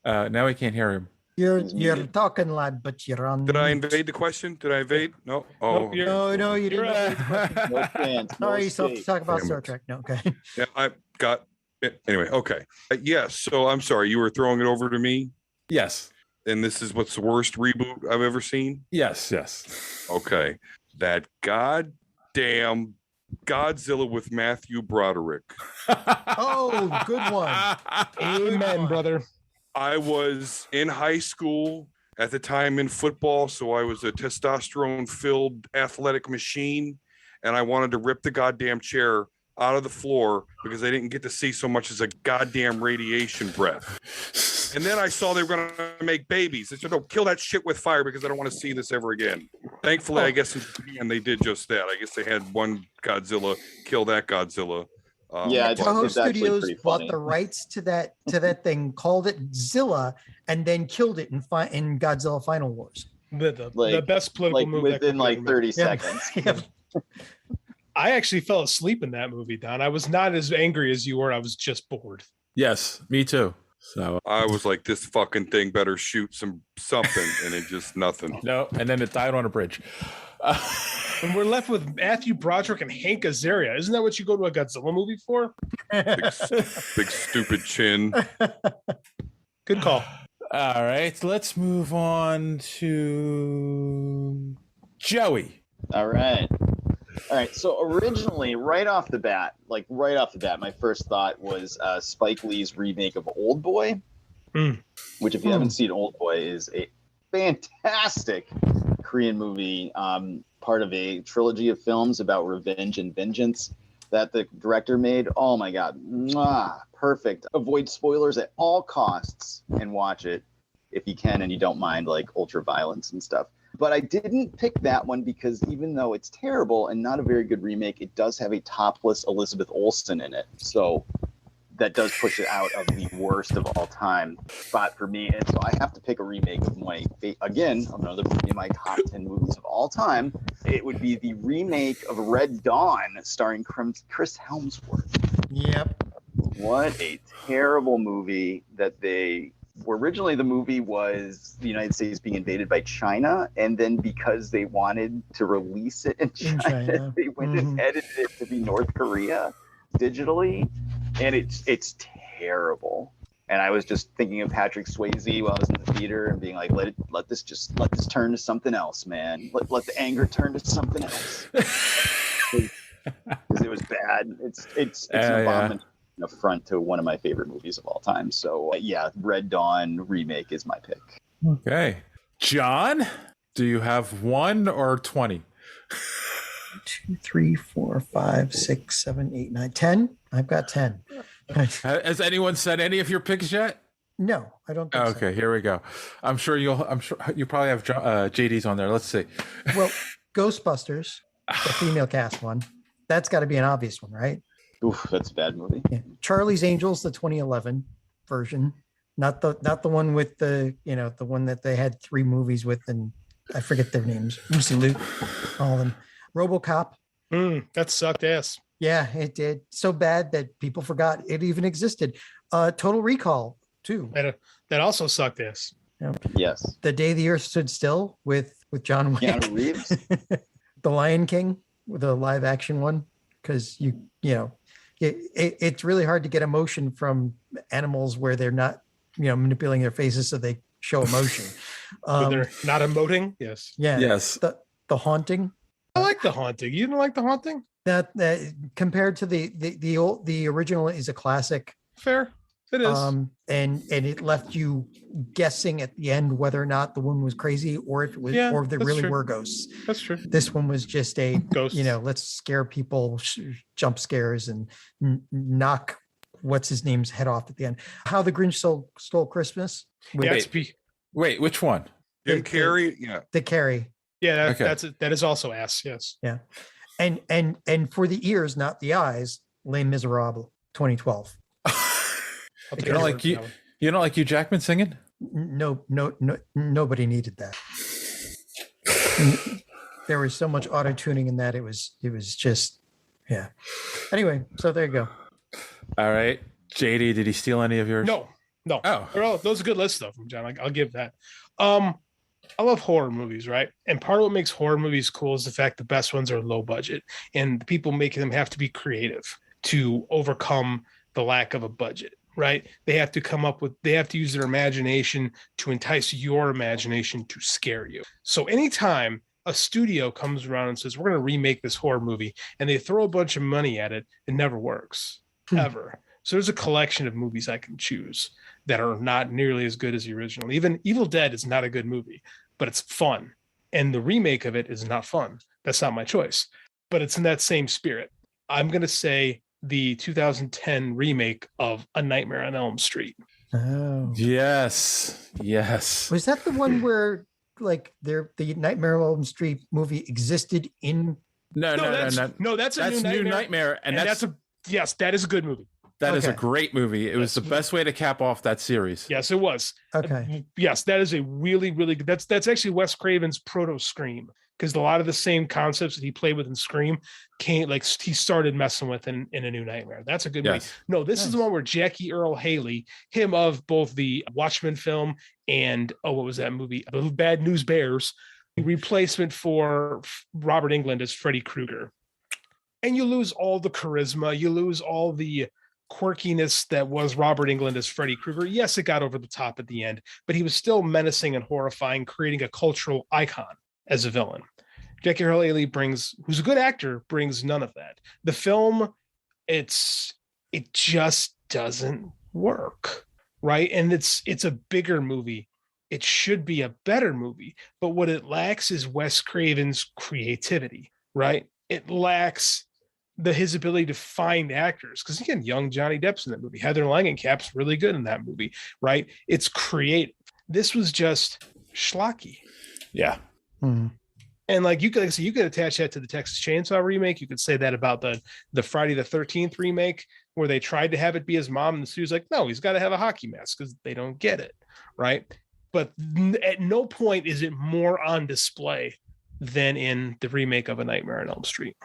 Now we can't hear him. You're talking, lad, but you're on. Did I invade the question? Did I invade? No. Oh, no, you didn't. No chance. Sorry, you still have to talk about Star Trek. No, okay. Yeah, I got it. Anyway, okay. Yes. So I'm sorry. You were throwing it over to me. Yes. And this is what's the worst reboot I've ever seen? Yes. Okay. That goddamn Godzilla with Matthew Broderick. Oh, good one. Amen, brother. I was in high school at the time in football, so I was a testosterone-filled athletic machine, and I wanted to rip the goddamn chair out of the floor because I didn't get to see so much as a goddamn radiation breath. And then I saw they were going to make babies. I said, no, kill that shit with fire because I don't want to see this ever again. Thankfully, I guess in Japan they did just that. I guess they had one Godzilla kill that Godzilla. Toho Studios bought the rights to that thing, called it Zilla, and then killed it in Godzilla Final Wars. The best political move within like 30 seconds. I actually fell asleep in that movie, Don. I was not as angry as you were. I was just bored. Yes, me too. So I was like, this fucking thing better shoot something, and it just nothing. No, and then it died on a bridge. And we're left with Matthew Broderick and Hank Azaria. Isn't that what you go to a Godzilla movie for? Big stupid chin. Good call. All right, let's move on to Joey. All right. So originally, right off the bat, my first thought was Spike Lee's remake of Old Boy, which, if you haven't seen Old Boy, is a fantastic Korean movie, part of a trilogy of films about revenge and vengeance that the director made. Oh my God. Perfect. Avoid spoilers at all costs and watch it if you can and you don't mind like ultra violence and stuff. But I didn't pick that one because even though it's terrible and not a very good remake, it does have a topless Elizabeth Olsen in it. So that does push it out of the worst of all time spot for me. And so I have to pick a remake of another movie in my top 10 movies of all time. It would be the remake of Red Dawn starring Chris Hemsworth. Yep. What a terrible movie that they... Originally, the movie was the United States being invaded by China, and then because they wanted to release it in China. They went and edited it to be North Korea digitally, and it's terrible. And I was just thinking of Patrick Swayze while I was in the theater and being like, let this turn to something else, man. Let the anger turn to something else. Because it was bad. It's an abomination. Affront to one of my favorite movies of all time. So Red Dawn remake is my pick. Okay. John, do you have 1 or 20? 2, 3, 4, 5, 6, 7, 8, 9, 10. I've got 10. Has anyone said any of your picks yet? No, I don't think okay, here we go. I'm sure you probably have JD's on there. Let's see. Well, Ghostbusters, the female cast one. That's got to be an obvious one, right? Oof, that's a bad movie. Yeah. Charlie's Angels, the 2011 version, not the one with the one that they had 3 movies with, and I forget their names. Lucy Liu, all of them. RoboCop. That sucked ass. Yeah, it did. So bad that people forgot it even existed. Total Recall too. That also sucked ass. Yeah. Yes. The Day the Earth Stood Still with John Wick. Keanu Reeves. The Lion King, with a live action one, because it's really hard to get emotion from animals where they're not, manipulating their faces so they show emotion. They're not emoting. Yes. Yeah. Yes. The Haunting. I like The Haunting. You didn't like The Haunting? That compared to the original is a classic. Fair. It is. And it left you guessing at the end whether or not the one was crazy or if it was, or if there really were ghosts. That's true. This one was just a ghost. Let's scare people, jump scares, and knock what's his name's head off at the end. How the Grinch Stole Christmas. Wait, which one? Jim Carrey. Yeah. The Carrey. Yeah, that is also ass. Yes. Yeah, and for the ears, not the eyes. Les Miserables, 2012. You don't like Hugh Jackman singing? No, nobody needed that. There was so much auto tuning in that it was just, yeah. Anyway, so there you go. All right, JD, did he steal any of yours? No. Oh, those are good lists though from John. I'll give that. I love horror movies, right? And part of what makes horror movies cool is the fact the best ones are low budget, and the people making them have to be creative to overcome the lack of a budget. Right? They have to use their imagination to entice your imagination to scare you. So anytime a studio comes around and says, we're going to remake this horror movie, and they throw a bunch of money at it, it never works. Ever. So there's a collection of movies I can choose that are not nearly as good as the original. Even Evil Dead is not a good movie, but it's fun. And the remake of it is not fun. That's not my choice, but it's in that same spirit. I'm going to say the 2010 remake of A Nightmare on Elm Street. Oh. Yes. Was that the one where like the Nightmare on Elm Street movie existed in? No, that's a New Nightmare. And yes, that is a good movie. That is a great movie. It was the best way to cap off that series. Yes, it was. Okay. Yes, that is a really, really good. That's actually Wes Craven's proto Scream, because a lot of the same concepts that he played with in Scream he started messing with in A New Nightmare. That's a good movie. No, this is the one where Jackie Earle Haley, him of both the Watchmen film and what was that movie? The Bad News Bears, replacement for Robert Englund as Freddy Krueger. And you lose all the charisma, you lose all the quirkiness that was Robert Englund as Freddy Krueger. Yes, it got over the top at the end, but he was still menacing and horrifying, creating a cultural icon as a villain. Jackie Earle Haley who's a good actor, brings none of that. The film, it just doesn't work, right? And it's a bigger movie. It should be a better movie, but what it lacks is Wes Craven's creativity, right? It lacks his ability to find actors, because again, young Johnny Depp's in that movie. Heather Langenkamp's really good in that movie, right? It's creative. This was just schlocky. Yeah. Mm-hmm. And like you could attach that to the Texas Chainsaw remake. You could say that about the Friday the 13th remake, where they tried to have it be his mom, and the studio's like, no, he's got to have a hockey mask, because they don't get it, right? But at no point is it more on display than in the remake of A Nightmare on Elm Street.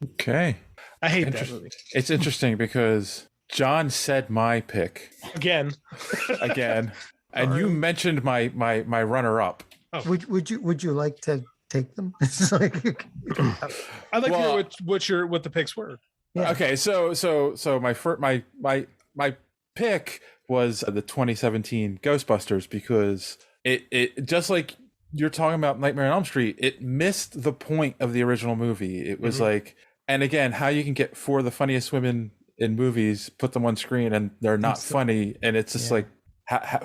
Okay. I hate that movie. It's interesting because John said my pick again, and you mentioned my runner-up. Oh. Would you like to take them? It's like, I'd like to hear what the picks were. Yeah. Okay, so my pick was the 2017 Ghostbusters, because it just like you're talking about Nightmare on Elm Street, it missed the point of the original movie. It was like, and again, how you can get four of the funniest women in movies, put them on screen, and they're not funny, and it's just like,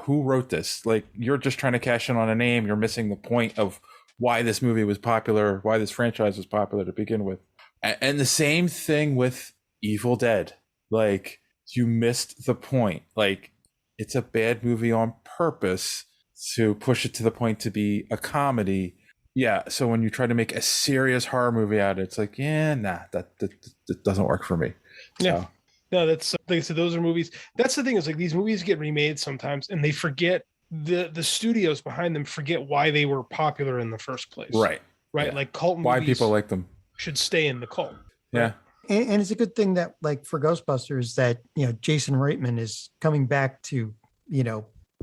who wrote this? Like, you're just trying to cash in on a name. You're missing the point of why this movie was popular, why this franchise was popular to begin with. And the same thing with Evil Dead. Like, you missed the point. Like, it's a bad movie on purpose to push it to the point to be a comedy. Yeah, so when you try to make a serious horror movie out of it, it's like, that doesn't work for me. Yeah. No, that's like I said, those are movies. That's the thing, is like these movies get remade sometimes, and they forget the studios behind them forget why they were popular in the first place. Right. Yeah. Like cult movies. Why people like them should stay in the cult. Yeah. And it's a good thing that, like, for Ghostbusters, that, Jason Reitman is coming back to,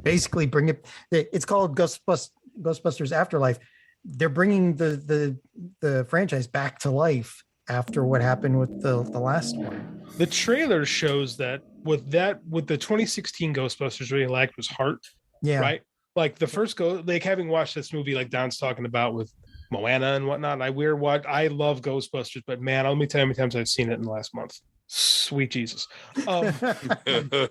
basically bring it. It's called Ghostbusters Afterlife. They're bringing the franchise back to life after what happened with the last one. The trailer shows that with the 2016 Ghostbusters, really liked was heart. Yeah. Right. Like the first having watched this movie, like Don's talking about with Moana and whatnot. I love Ghostbusters, but man, let me tell you how many times I've seen it in the last month. Sweet Jesus.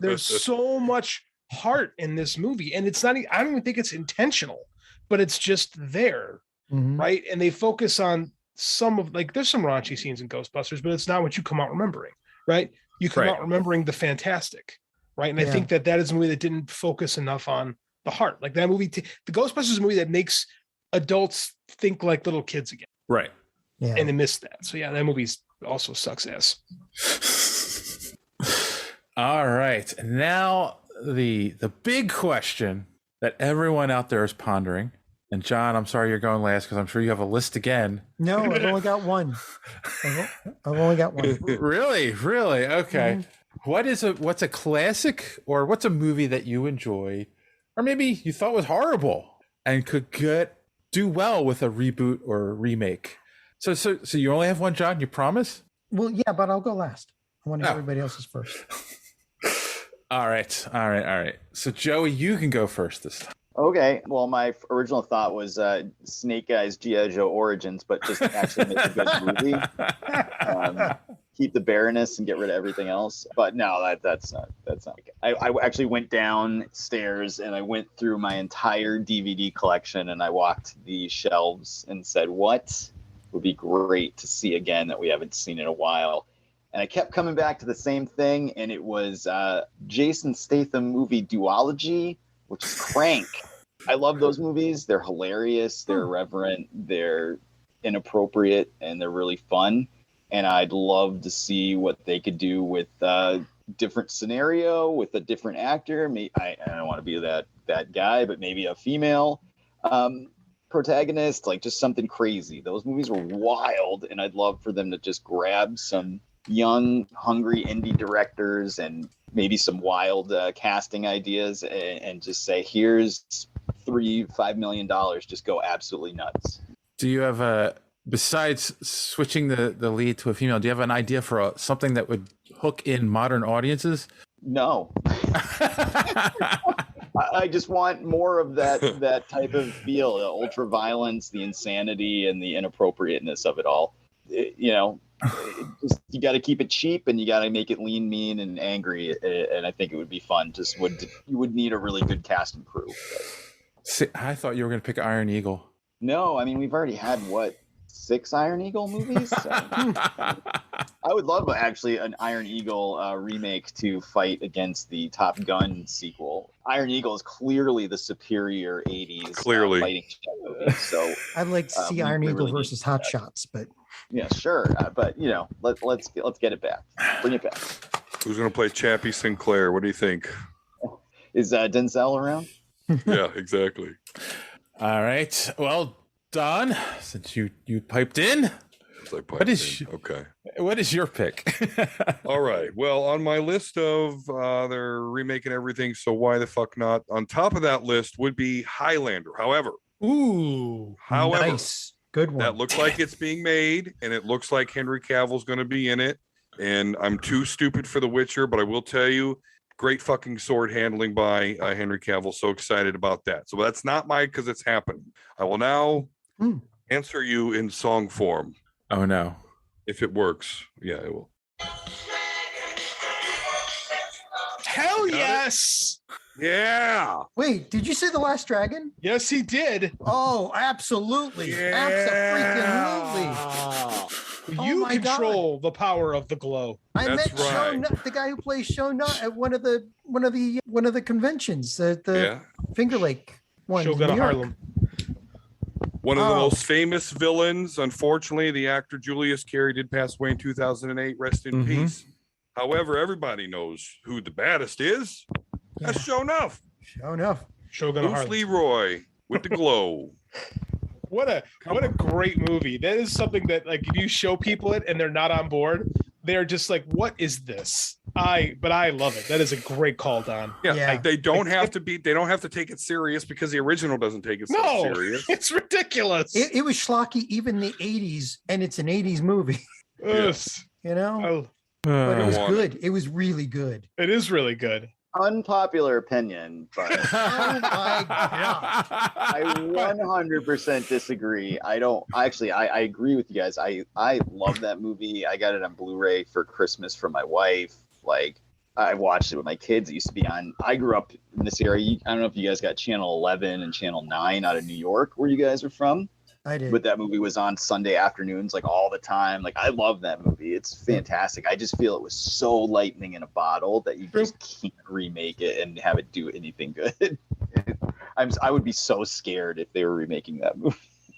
There's so much heart in this movie, and it's not, I don't even think it's intentional, but it's just there. Mm-hmm. Right. And they focus on there's some raunchy scenes in Ghostbusters, but it's not what you come out remembering. Right. You come out remembering the fantastic. Right. And I think that is a movie that didn't focus enough on the heart. Like that movie, the Ghostbusters is a movie that makes adults think like little kids again. Right. Yeah. And they missed that. So that movie also sucks ass. All right. Now the big question that everyone out there is pondering. And John, I'm sorry you're going last, because I'm sure you have a list again. No, I've only got one. I've only got one. Really? Okay. Mm-hmm. What's a classic, or what's a movie that you enjoy, or maybe you thought was horrible and could do well with a reboot or a remake? So you only have one, John? You promise? Well, yeah, but I'll go last. I want everybody else's first. All right. So Joey, you can go first this time. Okay. Well, my original thought was Snake Eyes G.I. Joe Origins, but just actually make a good movie. keep the bareness and get rid of everything else. But no, that's not. I actually went downstairs and I went through my entire DVD collection and I walked the shelves and said, what would be great to see again that we haven't seen in a while? And I kept coming back to the same thing, and it was Jason Statham movie duology, which is Crank. I love those movies. They're hilarious. They're irreverent. They're inappropriate, and they're really fun. And I'd love to see what they could do with a different scenario, with a different actor. I don't want to be that guy, but maybe a female protagonist, like just something crazy. Those movies were wild, and I'd love for them to just grab some young, hungry indie directors and maybe some wild casting ideas and just say, here's $3-5 million. Just go absolutely nuts. Do you have besides switching the lead to a female, do you have an idea for something that would hook in modern audiences? No. I just want more of that type of feel, the ultra violence, the insanity, and the inappropriateness of it all. You got to keep it cheap, and you got to make it lean, mean, and angry. And I think it would be fun. You would need a really good cast and crew. See, I thought you were going to pick Iron Eagle. No, I mean, we've already had 6 Iron Eagle movies? I would love actually an Iron Eagle remake to fight against the Top Gun sequel. Iron Eagle is clearly the superior 80s fighting movie. So I'd like to see Iron Eagle versus Hot Shots, but yeah, sure. But let's get it back. Bring it back. Who's going to play Chappie Sinclair? What do you think? Is Denzel around? Yeah, exactly. All right. Well, Don, since you piped in, what is your pick? All right. Well, on my list of they're remaking everything, so why the fuck not? On top of that list would be Highlander. However, nice, good one. That looks like it's being made, and it looks like Henry Cavill's going to be in it. And I'm too stupid for The Witcher, but I will tell you, great fucking sword handling by Henry Cavill. So excited about that. So that's not because it's happening. I will now answer you in song form. Oh no. If it works. Yeah, it will. Hell yes. Yeah. Wait, did you say The Last Dragon? Yes, he did. Oh, absolutely. Absolutely. You control the power of the glow. I met the guy who plays Shona at one of the conventions, the Finger Lake one. Shogun of Harlem. One of the most famous villains. Unfortunately, the actor Julius Carey did pass away in 2008. Rest in peace. However, everybody knows who the baddest is. That's Shogun. Shogun of Harlem. Leroy with the glow. What a great movie. That is something that, like, if you show people it and they're not on board, they're just like, what is this? But I love it. That is a great call, Don. Yeah. They don't have to take it serious because the original doesn't take it so serious. It's ridiculous. It was schlocky even the 80s, and it's an 80s movie. Yes. But it was good. It was really good. It is really good. Unpopular opinion, but oh my god, I 100% disagree. I agree with you guys. I love that movie. I got it on Blu-ray for Christmas from my wife. Like, I watched it with my kids. It used to be on. I grew up in this area. I don't know if you guys got Channel 11 and Channel 9 out of New York, where you guys are from. I did. But that movie was on Sunday afternoons, like all the time. Like, I love that movie. It's fantastic. I just feel it was so lightning in a bottle that you just can't remake it and have it do anything good. I would be so scared if they were remaking that movie.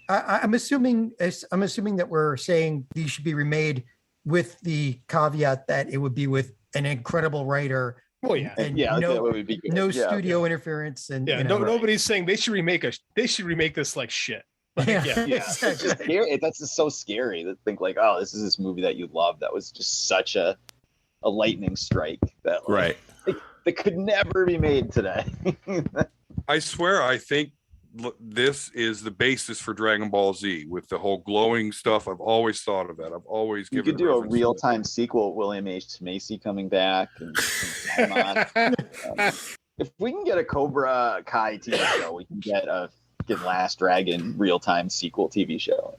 I'm assuming that we're saying these should be remade with the caveat that it would be with an incredible writer. Oh yeah, and that would be good. No studio interference, and nobody's saying they should remake this like shit. Exactly. It's just scary. That's just so scary to think like, oh, this is this movie that you love that was just such a lightning strike that that could never be made today. I swear, I think this is the basis for Dragon Ball Z with the whole glowing stuff. I've always thought of that. I've always given. You could do a real-time sequel. William H. Macy coming back. If we can get a Cobra Kai TV show, we can get a Last Dragon real-time sequel TV show.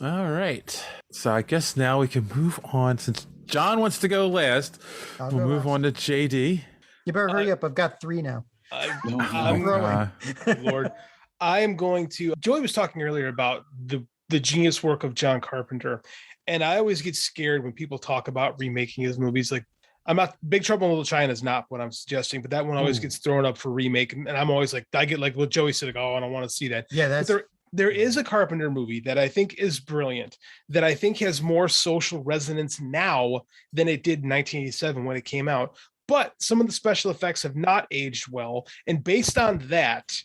All right. So I guess now we can move on. Since John wants to go last, we'll move on to JD. You better hurry up. I've got 3 now. Lord, I am going to. Joey was talking earlier about the genius work of John Carpenter, and I always get scared when people talk about remaking his movies. Like, I'm not Big Trouble in Little China is not what I'm suggesting, but that one always gets thrown up for remake, and I'm always like, I get like what Joey said, like, oh, I don't want to see that. Yeah, that's. There is a Carpenter movie that I think is brilliant, that I think has more social resonance now than it did in 1987 when it came out. But some of the special effects have not aged well. And based on that,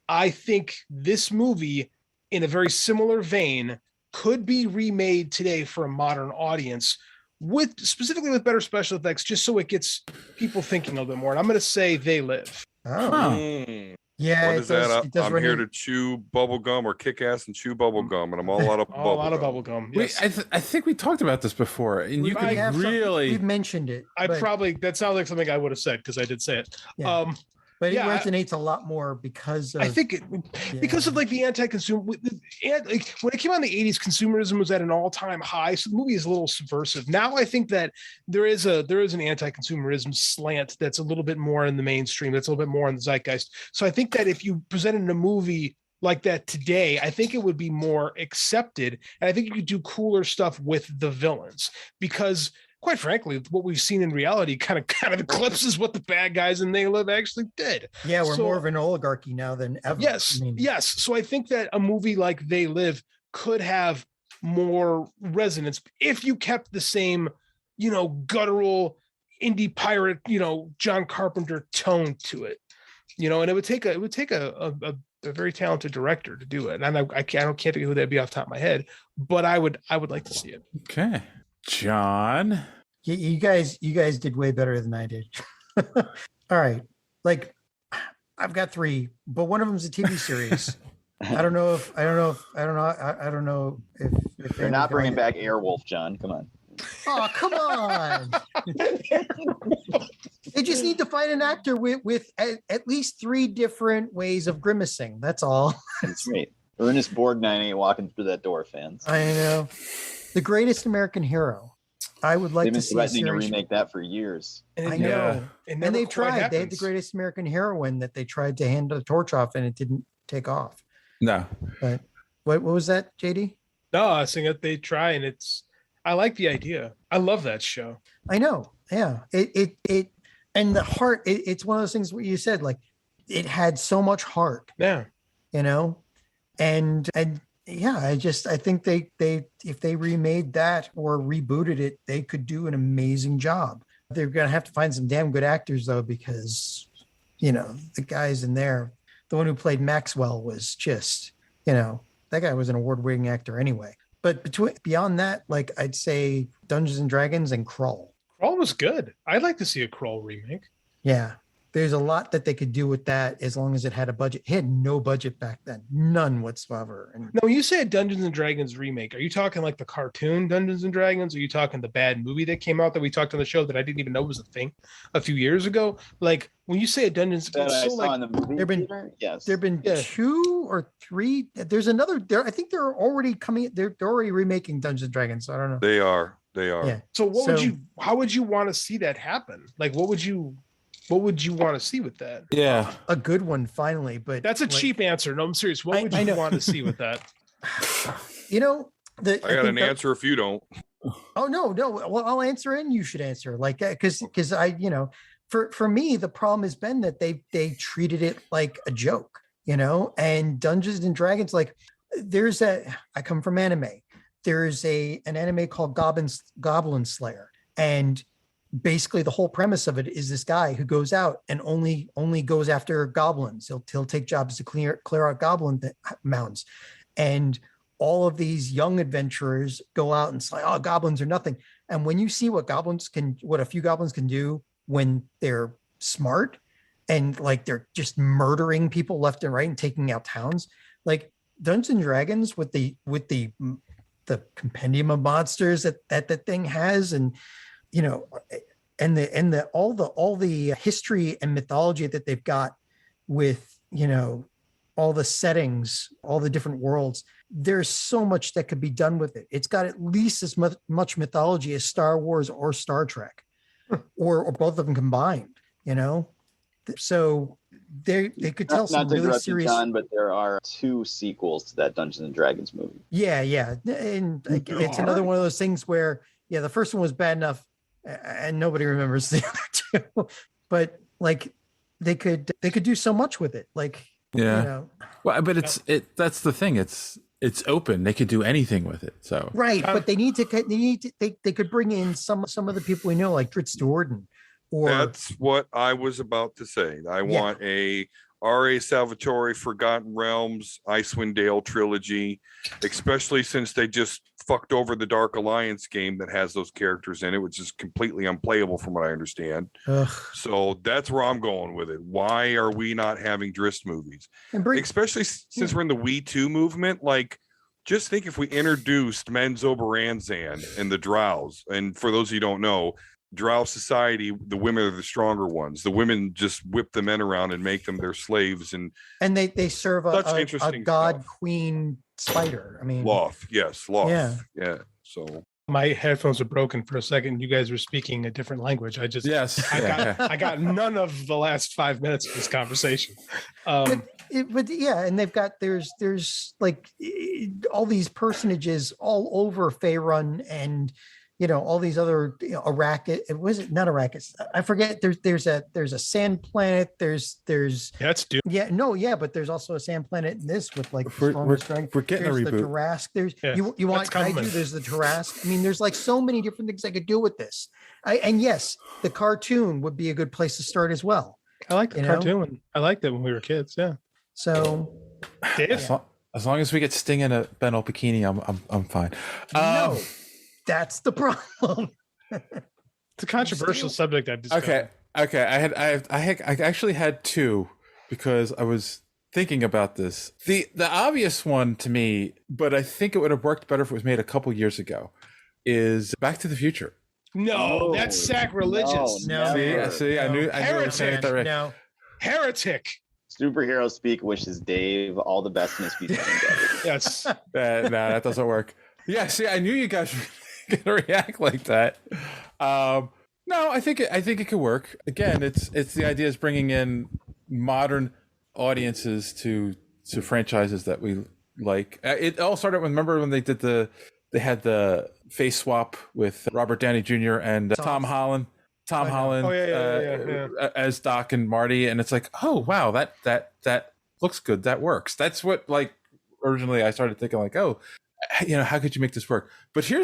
I think this movie, in a very similar vein, could be remade today for a modern audience, specifically with better special effects, just so it gets people thinking a little bit more. And I'm going to say They Live. Yeah, what is that? I'm here to chew bubble gum or kick ass and chew bubble gum, and I'm all out of bubble gum. Yes. I think we talked about this before, and we've mentioned it. That sounds like something I would have said because I did say it. Yeah. But it resonates a lot more because of, I think because of like the anti-consumer, like when it came out in the 80s, consumerism was at an all-time high. So the movie is a little subversive. Now I think that there is an anti-consumerism slant that's a little bit more in the mainstream, that's a little bit more in the zeitgeist. So I think that if you presented a movie like that today, I think it would be more accepted. And I think you could do cooler stuff with the villains, because quite frankly, what we've seen in reality kind of eclipses what the bad guys in They Live actually did. Yeah, we're more of an oligarchy now than ever. Yes, yes. So I think that a movie like They Live could have more resonance if you kept the same, guttural indie pirate, John Carpenter tone to it, and it would take a very talented director to do it. And I can't think of who that'd be off the top of my head, but I would like to see it. Okay. John, you guys did way better than I did. All right, like I've got 3, but one of them is a TV series. I don't know if they're not bringing back Airwolf, John. Come on. Oh, come on! They just need to find an actor with at least 3 different ways of grimacing. That's all. That's right. Ernest Borgnine ain't walking through that door, fans. I know. The Greatest American Hero. I would like to see they've been threatening to remake that for years. I know. And they tried. They had The Greatest American Heroine that they tried to hand the torch off, and it didn't take off. No. But what was that, JD? No, I was saying that they try, and I like the idea. I love that show. I know. Yeah. It and the heart, it's one of those things where you said, like, it had so much heart. Yeah. And yeah, I think they if they remade that or rebooted it, they could do an amazing job. They're gonna have to find some damn good actors though, because the guys in there, the one who played Maxwell was just, that guy was an award-winning actor anyway. But beyond that, like, I'd say Dungeons and Dragons and Krull. Krull was good. I'd like to see a Krull remake. Yeah. There's a lot that they could do with that as long as it had a budget. It had no budget back then, none whatsoever. And no, when you say a Dungeons and Dragons remake, are you talking like the cartoon Dungeons and Dragons? Or are you talking the bad movie that came out that we talked on the show that I didn't even know was a thing a few years ago? Like when you say a Dungeons, there've been 2 or 3. There's another. I think they're already coming. They're already remaking Dungeons and Dragons. So I don't know. They are. Yeah. So how would you want to see that happen? Like what would you want to see with that? Yeah. A good one, finally. But that's a cheap answer. No, I'm serious. What would you want to see with that? I got an answer if you don't. Oh, no. Well, I'll answer and you should answer. Like, because I, for me, the problem has been that they treated it like a joke, and Dungeons and Dragons, like I come from anime. There's an anime called Goblin Slayer. And basically the whole premise of it is this guy who goes out and only goes after goblins. He'll take jobs to clear out goblin mounds, and all of these young adventurers go out and say, "Oh, goblins are nothing." And when you see what a few goblins can do when they're smart and like they're just murdering people left and right and taking out towns, like Dungeons and Dragons with the compendium of monsters that the thing has, and all the history and mythology that they've got with all the settings, all the different worlds. There's so much that could be done with it. It's got at least as much mythology as Star Wars or Star Trek, or both of them combined. So they could tell some really serious. John, but there are 2 sequels to that Dungeons and Dragons movie. Yeah, and it's another one of those things where the first one was bad enough, and nobody remembers the other 2. But like they could do so much with it. Like well, but that's the thing. It's open. They could do anything with it. So right, but they could bring in some of the people we know, like Dritz Jordan. That's what I was about to say. I want a R.A. Salvatore Forgotten Realms Icewind Dale trilogy, especially since they just fucked over the Dark Alliance game that has those characters in it, which is completely unplayable from what I understand. So that's where I'm going with it. Why are we not having Drizzt movies? Especially since we're in the We Too movement. Like, just think if we introduced Menzo Baranzan and the Drows. And for those of you who don't know, Drow society, the women are the stronger ones. The women just whip the men around and make them their slaves, and they serve a god stuff. Queen spider. I mean, Loth, yes, Loth, yeah. So my headphones are broken for a second. You guys were speaking a different language. I got none of the last 5 minutes of this conversation. And they've got there's like all these personages all over Faerun and. All these other Arrakis. Was it not Arrakis? I forget. There's a sand planet. There's that's Dune. But there's also a sand planet in this with like we're getting a reboot. The Tarrasque. There's you want kaiju. There's the Tarrasque. I mean, there's like so many different things I could do with this. And yes, the cartoon would be a good place to start as well. I like the cartoon. I liked it when we were kids. Yeah. So, as long as we get Sting in a Benno bikini, I'm fine. No. That's the problem. It's a controversial subject I've discovered. Okay. I actually had 2 because I was thinking about this. The obvious one to me, but I think it would have worked better if it was made a couple years ago, is Back to the Future. No, that's sacrilegious. No. See, I knew I was saying that right. No. Heretic. Superhero speak wishes Dave all the best in his future. Yes. No, that doesn't work. Yeah, see, I knew you guys were gonna react like that. No, I think it could work. Again, it's the idea is bringing in modern audiences to franchises that we like. It all started when, remember when they had the face swap with Robert Downey Jr. and Tom Holland. As Doc and Marty, and it's like, oh wow, that looks good, that works. That's what, like, originally I started thinking, like, oh, how could you make this work? But I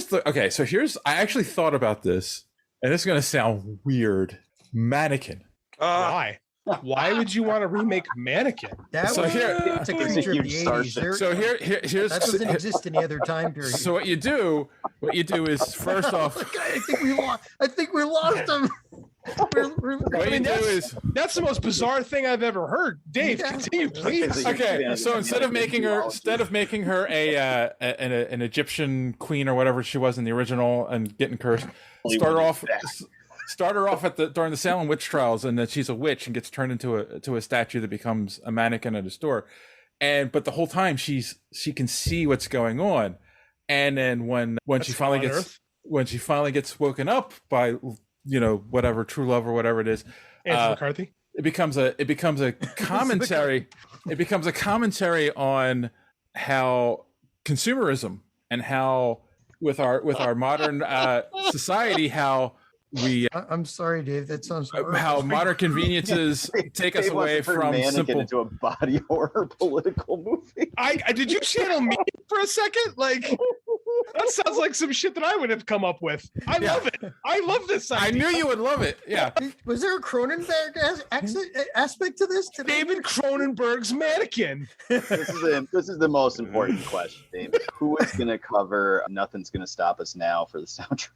actually thought about this, and it's going to sound weird. Mannequin. Why would you want to remake Mannequin? That's a creature of the 80s. So here's that doesn't exist in any other time period. So what you do is, first off, I think we lost him. That's the most bizarre thing I've ever heard. Dave, continue, please. Okay, so instead of making her an Egyptian queen or whatever she was in the original and getting cursed, start her off during the Salem witch trials, and that she's a witch and gets turned into a statue that becomes a mannequin at a store, but the whole time she can see what's going on, and then when she finally gets woken up by whatever true love or whatever it is, Andrew McCarthy, it becomes a commentary. It becomes a commentary on how consumerism and how with our modern society, how we I'm sorry, Dave, that sounds horrible. How modern conveniences take us away from simple into a body horror political movie. Did you channel me for a second? Like, that sounds like some shit that I would have come up with. I love it. I love this idea. I knew you would love it. Yeah. Was there a Cronenberg aspect to this? David Cronenberg's Mannequin. This is the most important question, David. Who is going to cover Nothing's Gonna Stop Us Now for the soundtrack?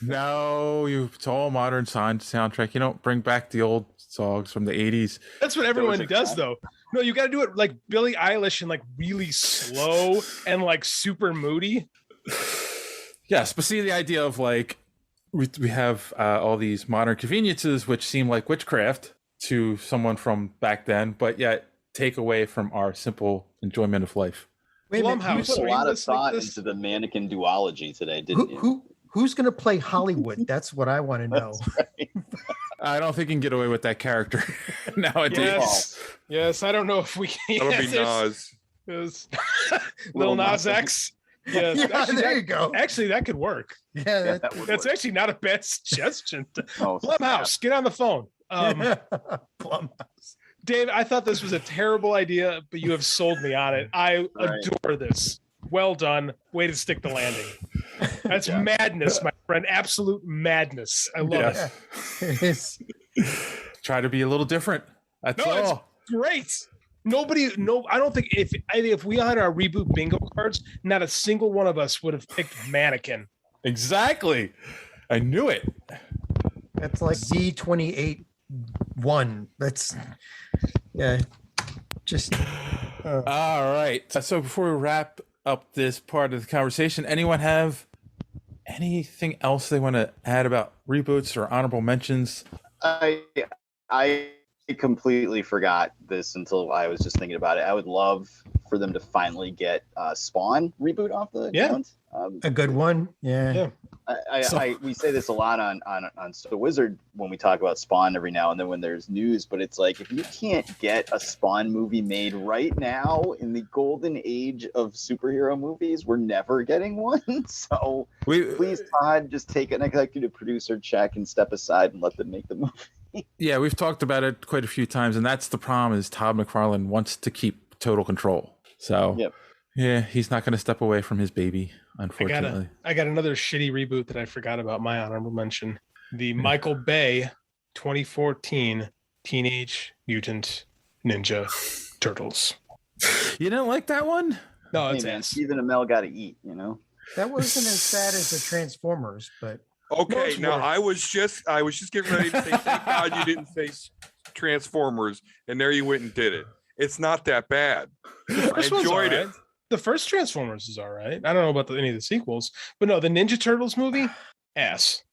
No, it's all modern soundtrack. You don't bring back the old songs from the 80s. That's what everyone does, though. No, you got to do it like Billie Eilish and like really slow and like super moody. Yes, but see, the idea of like we have all these modern conveniences which seem like witchcraft to someone from back then, but yet take away from our simple enjoyment of life. Wait a minute, You who's, put a lot of listening to thought this? into the mannequin duology today, didn't you? who's going to play Hollywood? That's what I want to know. Right. I don't think you can get away with that character nowadays. Yes, I don't know if we can. That'll be Nas. Little Nas X. Yes, Yeah, actually, there you go. Actually, that could work. Yeah, That's actually not a bad suggestion. Oh, Blumhouse, get on the phone. Blumhouse. Dave, I thought this was a terrible idea, but you have sold me on it. I adore this. Well done. Way to stick the landing. That's madness, my friend. Absolute madness. I love it. Try to be a little different. That's all. It's great. I don't think if we had our reboot bingo cards, not a single one of us would have picked mannequin. Exactly. I knew it. That's like Z28-1. That's just all right. So before we wrap up this part of the conversation, anyone have anything else they want to add about reboots or honorable mentions? I completely forgot this until I was just thinking about it. I would love for them to finally get Spawn reboot off the ground. a good one. Yeah. We say this a lot on So Wizard when we talk about Spawn every now and then when there's news, but it's like if you can't get a Spawn movie made right now in the golden age of superhero movies, we're never getting one. So please, Todd, just take an executive producer check and step aside and let them make the movie. Yeah, we've talked about it quite a few times, and that's the problem is Todd McFarlane wants to keep total control. So yeah, he's not going to step away from his baby, unfortunately. I got another shitty reboot that I forgot about. My honorable mention: the Michael Bay 2014 Teenage Mutant Ninja Turtles. You didn't like that one? No, Hey, it's man, ass. Stephen Amell got to eat, you know. That wasn't as sad as the Transformers, but Okay, now I was just getting ready to say, thank God you didn't say Transformers, and there you went and did it. It's not that bad. I enjoyed it. The first Transformers is all right. I don't know about any of the sequels, but no, the Ninja Turtles movie, ass.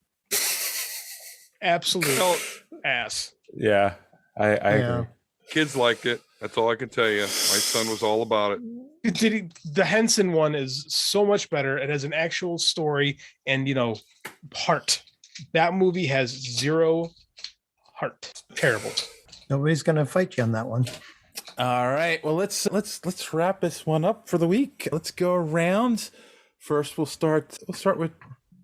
Absolute ass. Yeah, I agree. Kids liked it. That's all I can tell you. My son was all about it. The Henson one is so much better. It has an actual story and heart. That movie has zero heart. Terrible. nobody's going to fight you on that one. All right. Well, let's wrap this one up for the week. Let's go around. First, we'll start with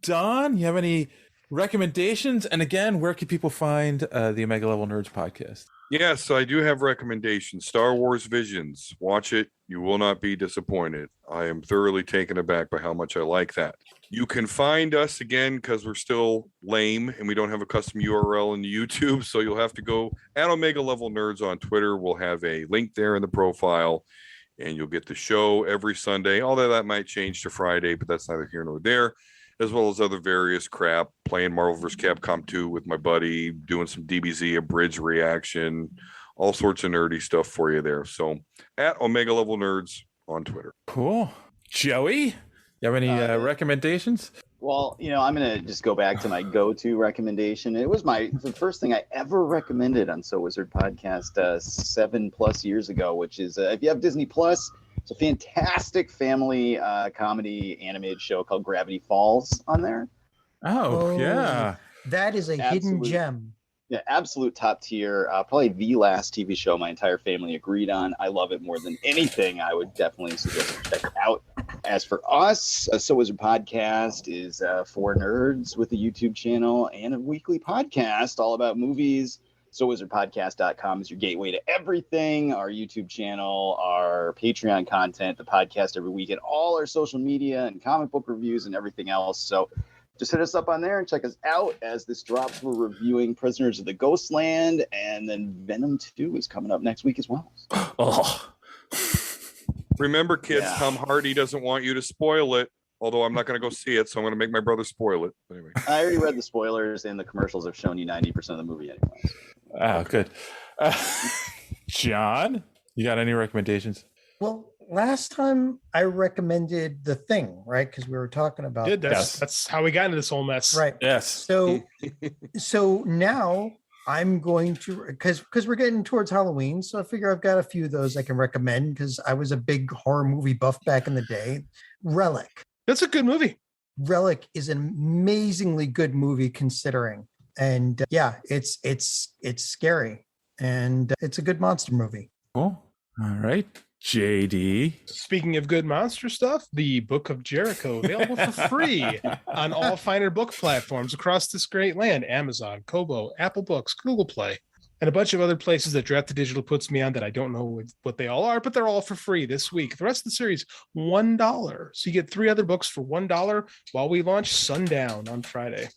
Don. You have any recommendations? And again, where can people find the Omega Level Nerds podcast? Yes, I do have recommendations. Star Wars Visions. Watch it. You will not be disappointed. I am thoroughly taken aback by how much I like that. You can find us again because we're still lame and we don't have a custom URL in YouTube. So you'll have to go at Omega Level Nerds on Twitter. We'll have a link there in the profile and you'll get the show every Sunday. Although that might change to Friday, but that's neither here nor there. As well as other various crap, playing Marvel vs. Capcom 2 with my buddy, doing some DBZ, a bridge reaction, all sorts of nerdy stuff for you there. So at Omega Level Nerds on Twitter. Cool. Joey, you have any recommendations? Well, I'm going to just go back to my go-to recommendation. It was the first thing I ever recommended on So Wizard Podcast 7+ years ago, which is if you have Disney Plus, it's a fantastic family comedy animated show called Gravity Falls on there. Oh, yeah. That is a hidden gem. Yeah, absolute top tier. Probably the last TV show my entire family agreed on. I love it more than anything. I would definitely suggest you check it out. As for us, So Wizard Podcast is for nerds with a YouTube channel and a weekly podcast all about movies. SoWizardPodcast.com is your gateway to everything. Our YouTube channel, our Patreon content, the podcast every week, and all our social media and comic book reviews and everything else. So just hit us up on there and check us out. As this drops, we're reviewing Prisoners of the Ghostland, and then Venom 2 is coming up next week as well. Oh. Remember, kids, Tom Hardy doesn't want you to spoil it. Although I'm not going to go see it, so I'm going to make my brother spoil it. But anyway, I already read the spoilers, and the commercials have shown you 90% of the movie anyway. Oh, good. John, you got any recommendations? Well, last time I recommended The Thing, right? Because we were talking about that's how we got into this whole mess. Right. Yes. So now I'm going to, because we're getting towards Halloween, so I figure I've got a few of those I can recommend because I was a big horror movie buff back in the day. Relic. That's a good movie. Relic is an amazingly good movie considering, and it's scary, and it's a good monster movie. Cool. All right, JD. Speaking of good monster stuff, the Book of Jericho available for free on all finer book platforms across this great land: Amazon, Kobo, Apple Books, Google Play, and a bunch of other places that Draft the Digital puts me on that I don't know what they all are, but they're all for free this week. The rest of the series, $1. So you get 3 other books for $1 while we launch Sundown on Friday.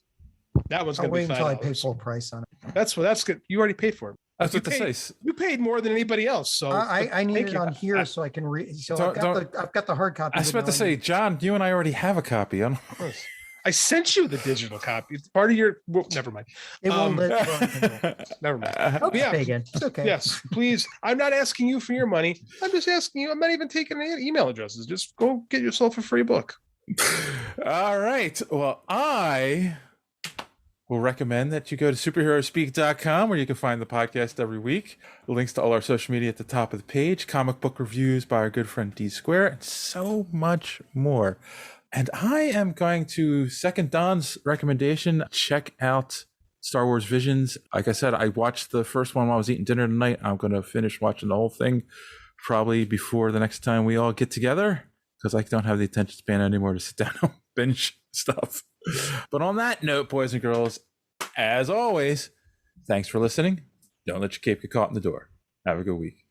That one's going to be $5. Wait until I pay full price on it. That's good. You already paid for it. That's what they say. You paid more than anybody else, so I need it on here so I can read. So I've got the hard copy. I was about to say, John, you and I already have a copy. I sent you the digital copy. It's part of your. Well, never mind. It won't never mind. It's okay. Yes, please. I'm not asking you for your money. I'm just asking you. I'm not even taking any email addresses. Just go get yourself a free book. All right. Well, I will recommend that you go to superheroespeak.com where you can find the podcast every week. The links to all our social media at the top of the page, comic book reviews by our good friend D Square, and so much more. And I am going to second Don's recommendation. Check out Star Wars Visions. Like I said, I watched the first one while I was eating dinner tonight. I'm going to finish watching the whole thing probably before the next time we all get together, because I don't have the attention span anymore to sit down and binge stuff. But on that note, boys and girls, as always, thanks for listening. Don't let your cape get caught in the door. Have a good week.